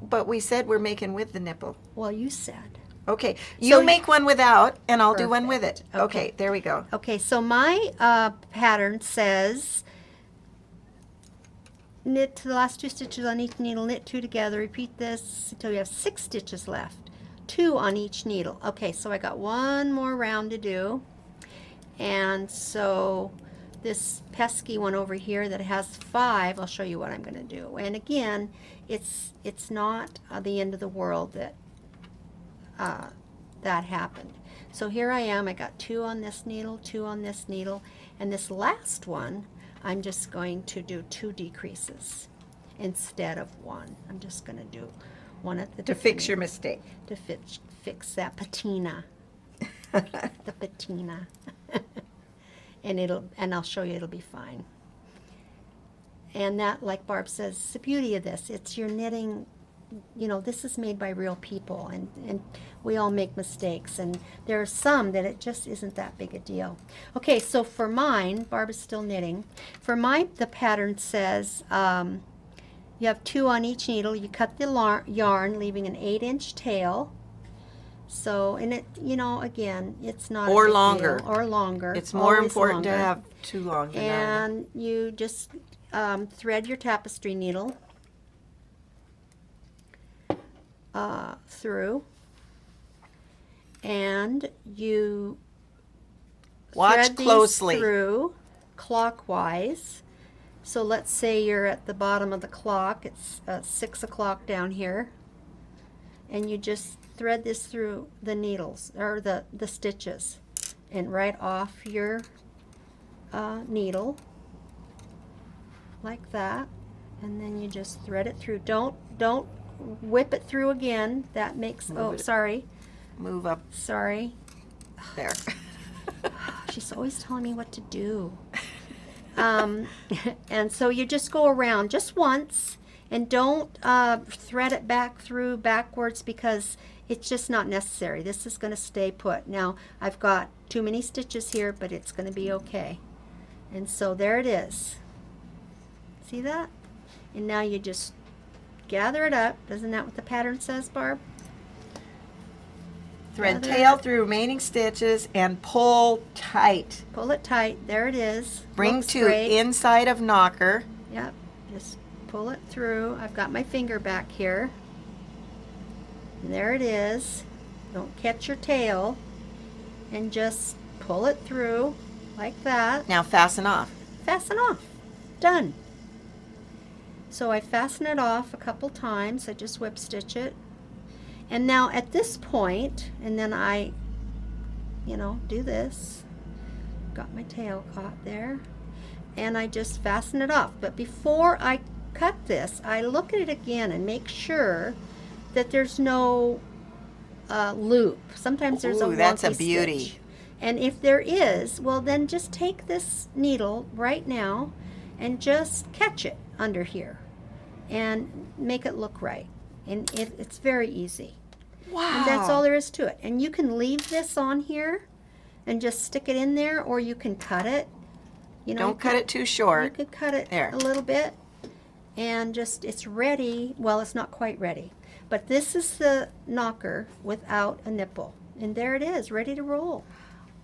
but we said we're making with the nipple. Well, you said. Okay, you So make one without, and I'll do one with it. Perfect. Okay, there we go. Okay, so my pattern says knit to the last 2 stitches on each needle, knit 2 together, repeat this until you have 6 stitches left, 2 on each needle. Okay, so I got 1 more round to do, and so this pesky one over here that has 5, I'll show you what I'm going to do. And again, it's not the end of the world that that happened. So here I am, I got 2 on this needle, 2 on this needle, and this last one, I'm just going to do 2 decreases instead of 1. I'm just going to do 1 at the To fix beginning your mistake. to fix that patina, the patina, and I'll show you it'll be fine. And that, like Barb says, is the beauty of this. It's your knitting. You know, this is made by real people, and we all make mistakes, and there are some that it just isn't that big a deal. Okay, so for mine, Barb is still knitting. For mine, the pattern says you have 2 on each needle. You cut the yarn, leaving an 8-inch tail. So, and it, you know, again, it's not Or a big longer. deal. Or longer. It's more Always important to longer. have too long than not. And you just thread your tapestry needle through, and you Watch thread these closely. through clockwise. So let's say you're at the bottom of the clock. It's 6 o'clock down here, and you just thread this through the needles or the stitches, and right off your needle like that, and then you just thread it through. Don't whip it through again. That makes sorry Move up sorry there. she's always telling me what to do. And so you just go around just once, and don't thread it backwards, because it's just not necessary. This is going to stay put. Now I've got too many stitches here, but it's going to be okay. And so there it is. See that? And now you just gather it up. Isn't that what the pattern says, Barb? Thread Gather tail it. through remaining stitches and pull tight. Pull it tight. There it is. Bring Looks to great. inside of knocker. Yep. Just pull it through. I've got my finger back here. And there it is. Don't catch your tail. And just pull it through like that. Now fasten off. Fasten off. Done. So I fasten it off a couple times. I just whip stitch it. And now at this point, and then I, do this. Got my tail caught there. And I just fasten it off. But before I cut this, I look at it again and make sure that there's no loop. Sometimes there's a Ooh, that's a wonky beauty. stitch. And if there is, well, then just take this needle right now and just catch it under here and make it look right. And it's very easy. Wow. And that's all there is to it. And you can leave this on here and just stick it in there, or you can cut it. Don't cut it too short. You could cut it There. a little bit, and just, it's ready. Well, it's not quite ready, but this is the knocker without a nipple. And there it is, ready to roll.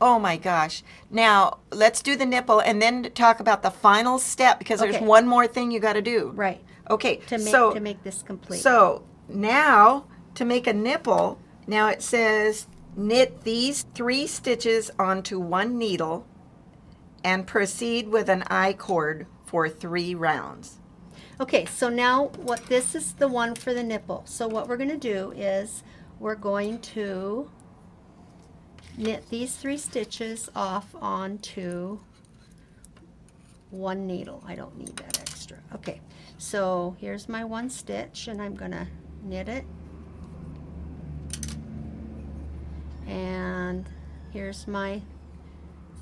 Oh my gosh. Now, let's do the nipple and then talk about the final step, because there's Okay. one more thing you got to do. Right. Okay. To make this complete. So now, to make a nipple, now it says knit these 3 stitches onto 1 needle and proceed with an I-cord for 3 rounds. Okay, so now this is the one for the nipple. So what we're going to do is we're going to knit these 3 stitches off onto 1 needle. I don't need that extra. Okay, so here's my 1 stitch, and I'm going to knit it. And here's my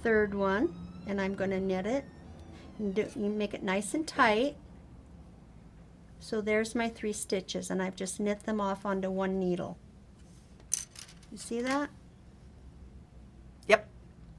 3rd one, and I'm going to knit it and make it nice and tight. So there's my 3 stitches, and I've just knit them off onto 1 needle. You see that? Yep.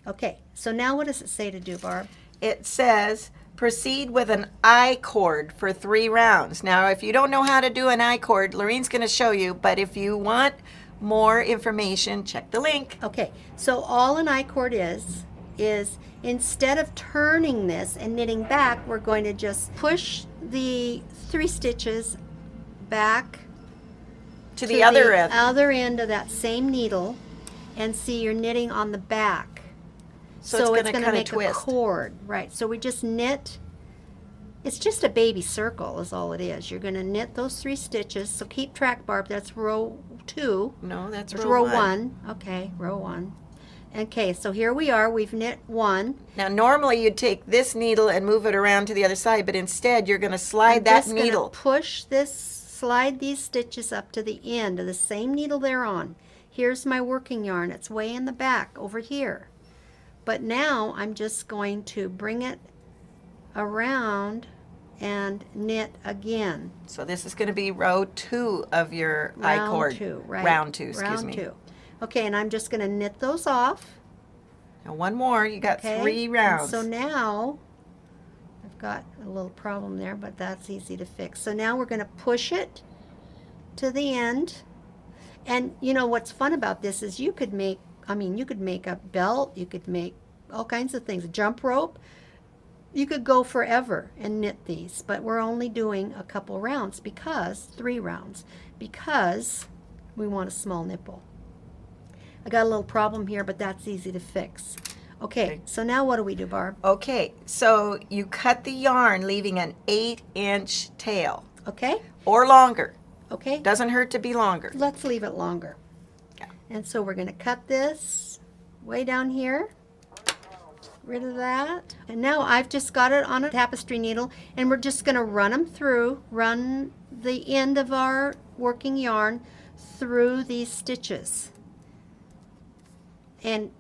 Okay, so now what does it say to do, Barb? It says proceed with an I-cord for 3 rounds. Now, if you don't know how to do an I-cord, Lorraine's going to show you, but if you want more information, check the link. Okay, so all an I-cord is instead of turning this and knitting back, we're going to just push the 3 stitches back To the other end. other end of that same needle, and see you're knitting on the back. So it's it's gonna going to kinda make twist. a cord, right? So we just knit. It's just a baby circle is all it is. You're going to knit those 3 stitches. So keep track, Barb. That's row 2. No, that's There's row row 1. Okay, row 1. Okay, so here we are. We've knit 1. Now, normally you'd take this needle and move it around to the other side, but instead you're going to slide that I'm needle. just gonna push this, slide these stitches up to the end of the same needle they're on. Here's my working yarn. It's way in the back over here. But now I'm just going to bring it around and knit again. So this is going to be row 2 of your I-cord. Round 2, right? Round 2, excuse Round me. 2. Okay, and I'm just going to knit those off. Now one more. You got Okay, 3 and rounds. so now I've got a little problem there, but that's easy to fix. So now we're going to push it to the end. And you know what's fun about this is you could make a belt, you could make all kinds of things, a jump rope. You could go forever and knit these, but we're only doing a couple rounds 3 rounds, because we want a small nipple. I got a little problem here, but that's easy to fix. Okay, so now what do we do, Barb? Okay, so you cut the yarn, leaving an 8-inch tail Okay, or longer. okay, Doesn't hurt to be longer. let's leave it longer. Yeah. And so we're going to cut this way down here. Rid of that. And now I've just got it on a tapestry needle, and we're just going to run the end of our working yarn through these stitches and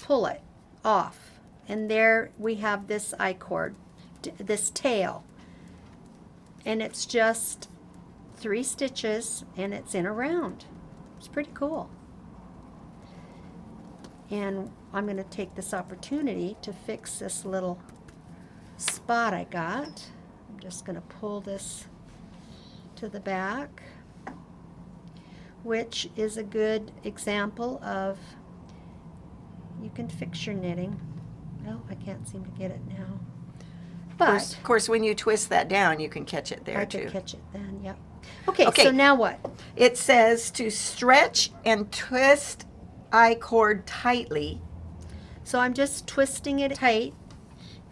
pull it off. And there we have this I-cord, this tail. And it's just 3 stitches, and it's in a round. It's pretty cool. And I'm going to take this opportunity to fix this little spot I got. I'm just going to pull this to the back, which is a good example of you can fix your knitting. Well, I can't seem to get it now. But Of course, when you twist that down, you can catch it there I too. could catch it then, yep. Okay, Okay. so now what? It says to stretch and twist I-cord tightly. So I'm just twisting it tight,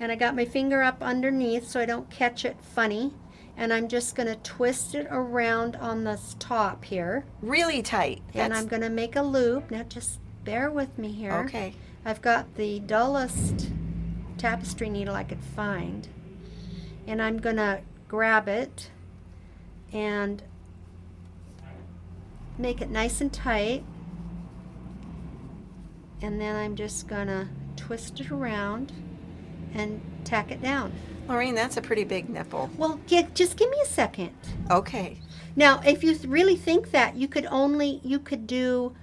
and I got my finger up underneath so I don't catch it funny, and I'm just going to twist it around on this top here, Really tight. and I'm going to make a loop. Now just bear with me here. Okay. I've got the dullest tapestry needle I could find, and I'm going to grab it and make it nice and tight. And then I'm just gonna twist it around and tack it down. Lorraine, that's a pretty big nipple. Well, just give me a second. Okay. Now, if you really think that, you could do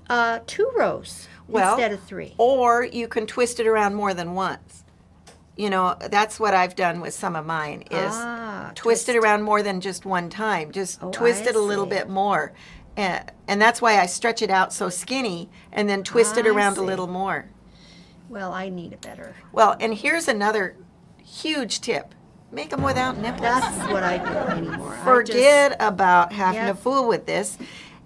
2 rows Well, instead of 3. Or you can twist it around more than once. you know, that's what I've done with some of mine is twist it around more than just one time. Just twist it a little bit more. And that's why I stretch it out so skinny and then twist it around a little more. Well, I need a better. Well, and here's another huge tip. Make them without nipples. That's what I do anymore. Forget about having to fool with this.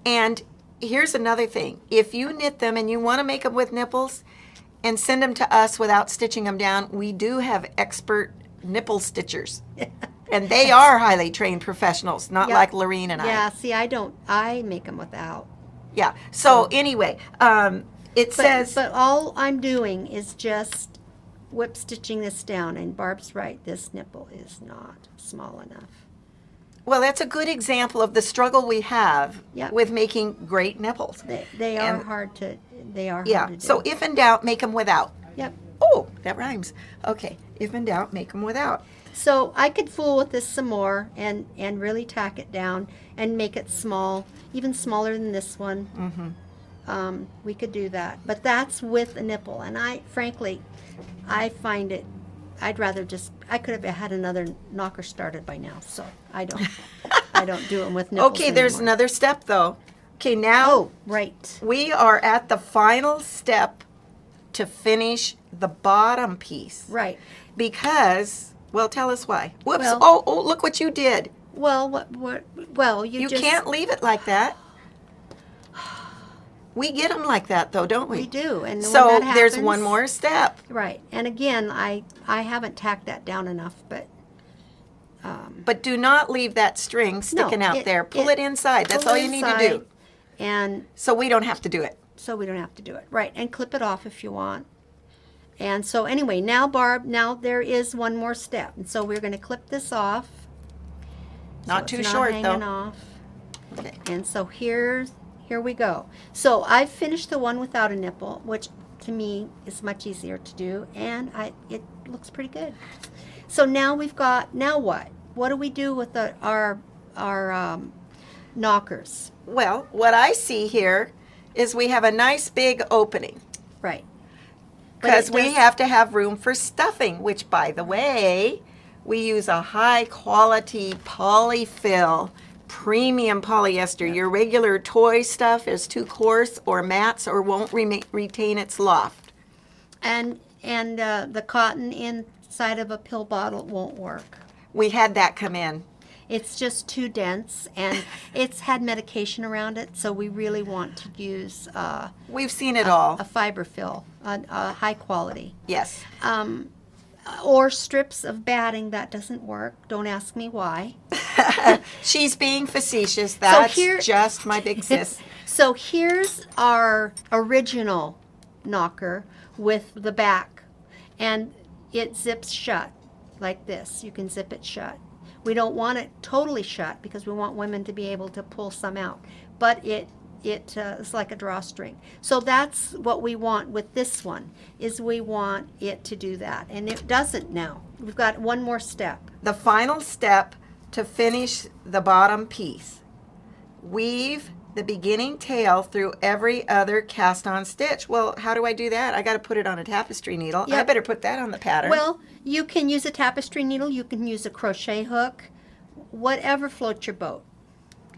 And here's another thing. If you knit them and you want to make them with nipples and send them to us without stitching them down, we do have expert nipple stitchers. And they are highly trained professionals, not like Lorene and I. Yeah, see, I make them without. Yeah. So anyway, it says. But all I'm doing is just whip stitching this down, and Barb's right, this nipple is not small enough. Well, that's a good example of the struggle we have with making great nipples. They are hard to do. So if in doubt, make them without. Yep. Oh, that rhymes. Okay. If in doubt, make them without. So I could fool with this some more and really tack it down and make it small, even smaller than this one. Mm-hmm. We could do that. But that's with a nipple. And frankly, I find it, I could have had another knocker started by now. So I don't do them with nipples Okay, there's anymore. another step though. Okay, now we are at the final step to finish the bottom piece. Right. Because, well, tell us why. Whoops. Well, oh, look what you did. Well, you just can't leave it like that. We get them like that, though, don't we? We do. And so when that happens, there's one more step. Right. And again, I haven't tacked that down enough, but... but do not leave that string sticking out there. Pull it inside. That's all you need to do. And so we don't have to do it. Right. And clip it off if you want. And so anyway, now Barb, there is one more step. And so we're going to clip this off. Not too it's short, not though. hanging off. Okay. And so here we go. So I've finished the one without a nipple, which to me is much easier to do, and it looks pretty good. So now now what? What do we do with our knockers? Well, what I see here is we have a nice big opening. Right. Because we have to have room for stuffing, which, by the way, we use a high-quality polyfill, premium polyester. Your regular toy stuff is too coarse or mats or won't retain its loft. And the cotton inside of a pill bottle won't work. We had that come in. It's just too dense, and it's had medication around it, so we really want to use we've seen it all. A fiber fill, a high quality. Yes. Or strips of batting. That doesn't work. Don't ask me why. She's being facetious. That's just my big sis. So here's our original knocker with the back, and it zips shut like this. You can zip it shut. We don't want it totally shut because we want women to be able to pull some out, but it's like a drawstring. So that's what we want with this one, is we want it to do that, and it doesn't now. We've got one more step. The final step to finish the bottom piece. Weave the beginning tail through every other cast-on stitch. Well, how do I do that? I got to put it on a tapestry needle. Yep. I better put that on the pattern. Well, you can use a tapestry needle. You can use a crochet hook. Whatever floats your boat.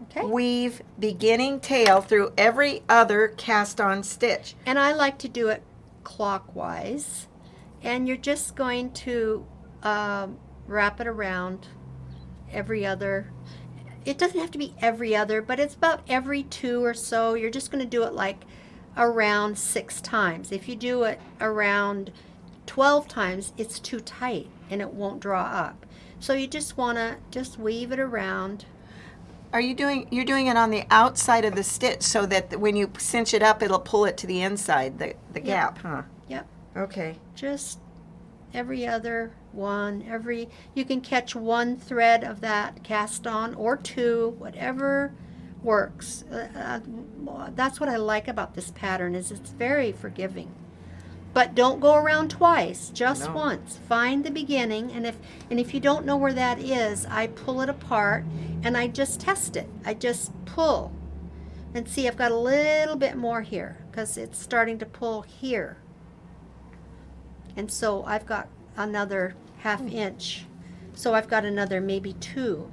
Okay. Weave beginning tail through every other cast-on stitch. And I like to do it clockwise. And you're just going to wrap it around every other. It doesn't have to be every other, but it's about every 2 or so. You're just going to do it like around 6 times. If you do it around 12 times, it's too tight and it won't draw up. So you just want to just weave it around. You're doing it on the outside of the stitch so that when you cinch it up, it'll pull it to the inside, the gap, huh? Yep. Okay. Just every other one, you can catch one thread of that cast on or 2, whatever works. That's what I like about this pattern, is it's very forgiving. But don't go around twice, just once. Find the beginning, and if you don't know where that is, I pull it apart and I just test it. I just pull and see, I've got a little bit more here because it's starting to pull here. And so I've got another half inch. So I've got another maybe 2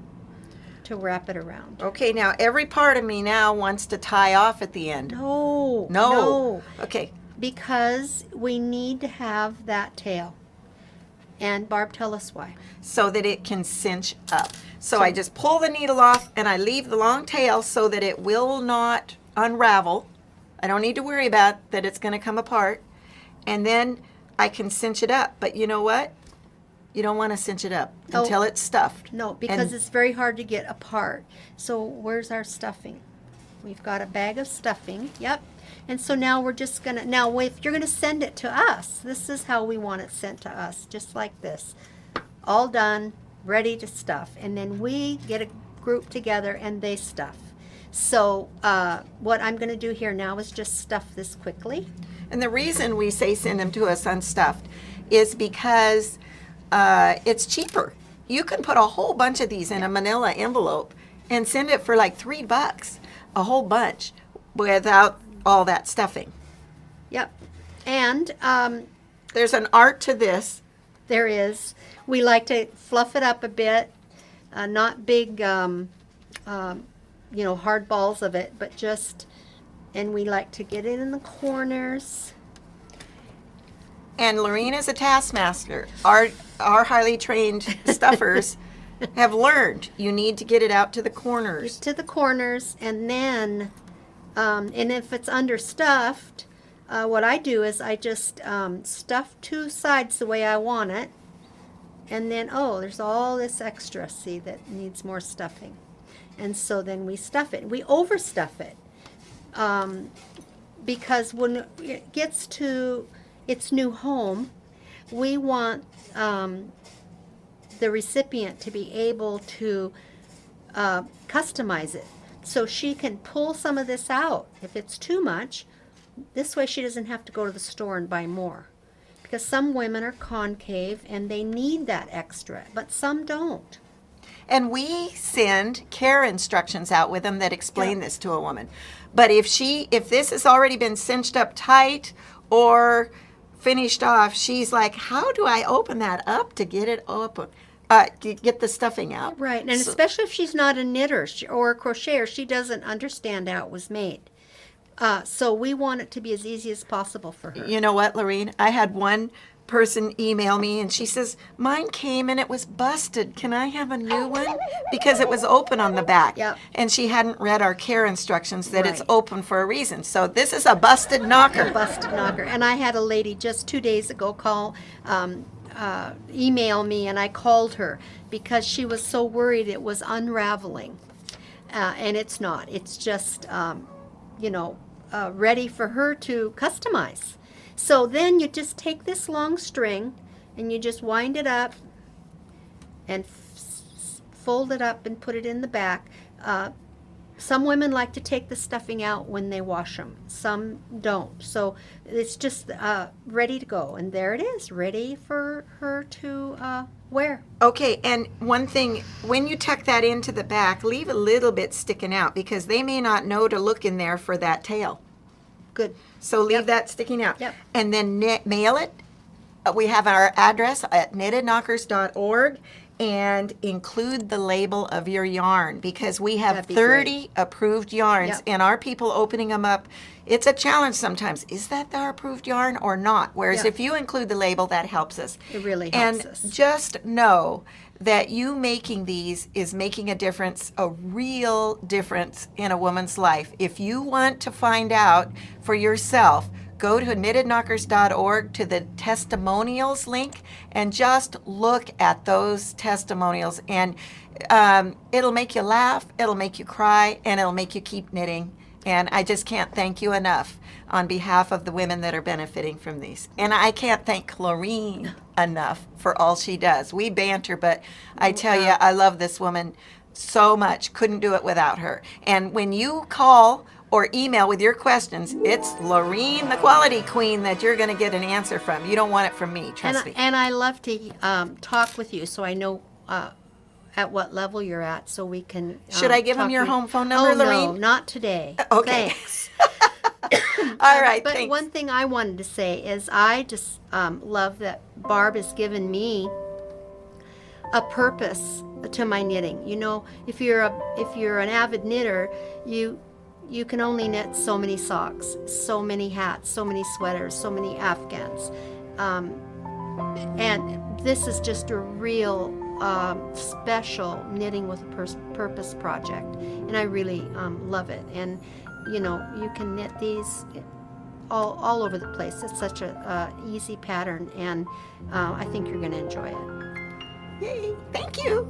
to wrap it around. Okay, now every part of me now wants to tie off at the end. No. No. Okay. Because we need to have that tail. And Barb, tell us why. So that it can cinch up. So I just pull the needle off and I leave the long tail so that it will not unravel. I don't need to worry about that it's going to come apart. And then I can cinch it up. But you know what? You don't want to cinch it up until it's stuffed. No, because it's very hard to get apart. So where's our stuffing? We've got a bag of stuffing. Yep. And so now we're just going to, now if you're going to send it to us, this is how we want it sent to us, just like this. All done, ready to stuff. And then we get a group together and they stuff. So what I'm going to do here now is just stuff this quickly. And the reason we say send them to us unstuffed is because it's cheaper. You can put a whole bunch of these in a manila envelope and send it for like $3, a whole bunch, without all that stuffing. Yep. And there's an art to this. there is. We like to fluff it up a bit, not big, hard balls of it, but just, and we like to get it in the corners. And Lorene is a taskmaster. Our highly trained stuffers have learned you need to get it out to the corners. To the corners, and then, and if it's understuffed, what I do is I just stuff 2 sides the way I want it, and then, oh, there's all this extra, see, that needs more stuffing. And so then we stuff it. We overstuff it, because when it gets to its new home, we want the recipient to be able to customize it. So she can pull some of this out if it's too much. This way she doesn't have to go to the store and buy more. Because some women are concave and they need that extra, but some don't. And we send care instructions out with them that explain this to a woman. But if this has already been cinched up tight or finished off, she's like, how do I open that up to get it open? Get the stuffing out. Right, and especially if she's not a knitter or a crocheter, she doesn't understand how it was made. So we want it to be as easy as possible for her. You know what, Lorene? I had one person email me and she says, mine came and it was busted. Can I have a new one? Because it was open on the back. Yep. And she hadn't read our care instructions that it's Right. open for a reason. So this is a busted knocker. Busted knocker. And I had a lady just 2 days ago email me, and I called her because she was so worried it was unraveling. And it's not. It's just, ready for her to customize. So then you just take this long string and you just wind it up and fold it up and put it in the back. Some women like to take the stuffing out when they wash them. Some don't. So it's just ready to go. And there it is, ready for her to wear. Okay, and one thing, when you tuck that into the back, leave a little bit sticking out because they may not know to look in there for that tail. Good. So leave that sticking out. Yep. And then mail it. We have our address at knittedknockers.org, and include the label of your yarn because we have That'd be 30 approved yarns. Yep. And our people opening them up, it's a challenge sometimes. Is that our approved yarn or not? Whereas Yeah. if you include the label, that helps us. It really helps and us. just know that you making these is making a difference, a real difference in a woman's life. If you want to find out for yourself, go to knittedknockers.org to the testimonials link and just look at those testimonials. And it'll make you laugh, it'll make you cry, and it'll make you keep knitting. And I just can't thank you enough on behalf of the women that are benefiting from these. And I can't thank Lorene enough for all she does. We banter, but I tell you, I love this woman so much. Couldn't do it without her. And when you call or email with your questions, it's Lorene, the quality queen, that you're going to get an answer from. You don't want it from me, trust me. And I love to talk with you so I know at what level you're at, so we can. Should I give them talk your to you. home phone number, Oh, Lorene? no, not today. Okay. Thanks. All right, But thanks. one thing I wanted to say is I just love that Barb has given me a purpose to my knitting. You know, if you're an avid knitter, you can only knit so many socks, so many hats, so many sweaters, so many afghans, and this is just a real special knitting with a purpose project, and I really love it. And you know, you can knit these all over the place. It's such a easy pattern, and I think you're going to enjoy it. Yay, thank you.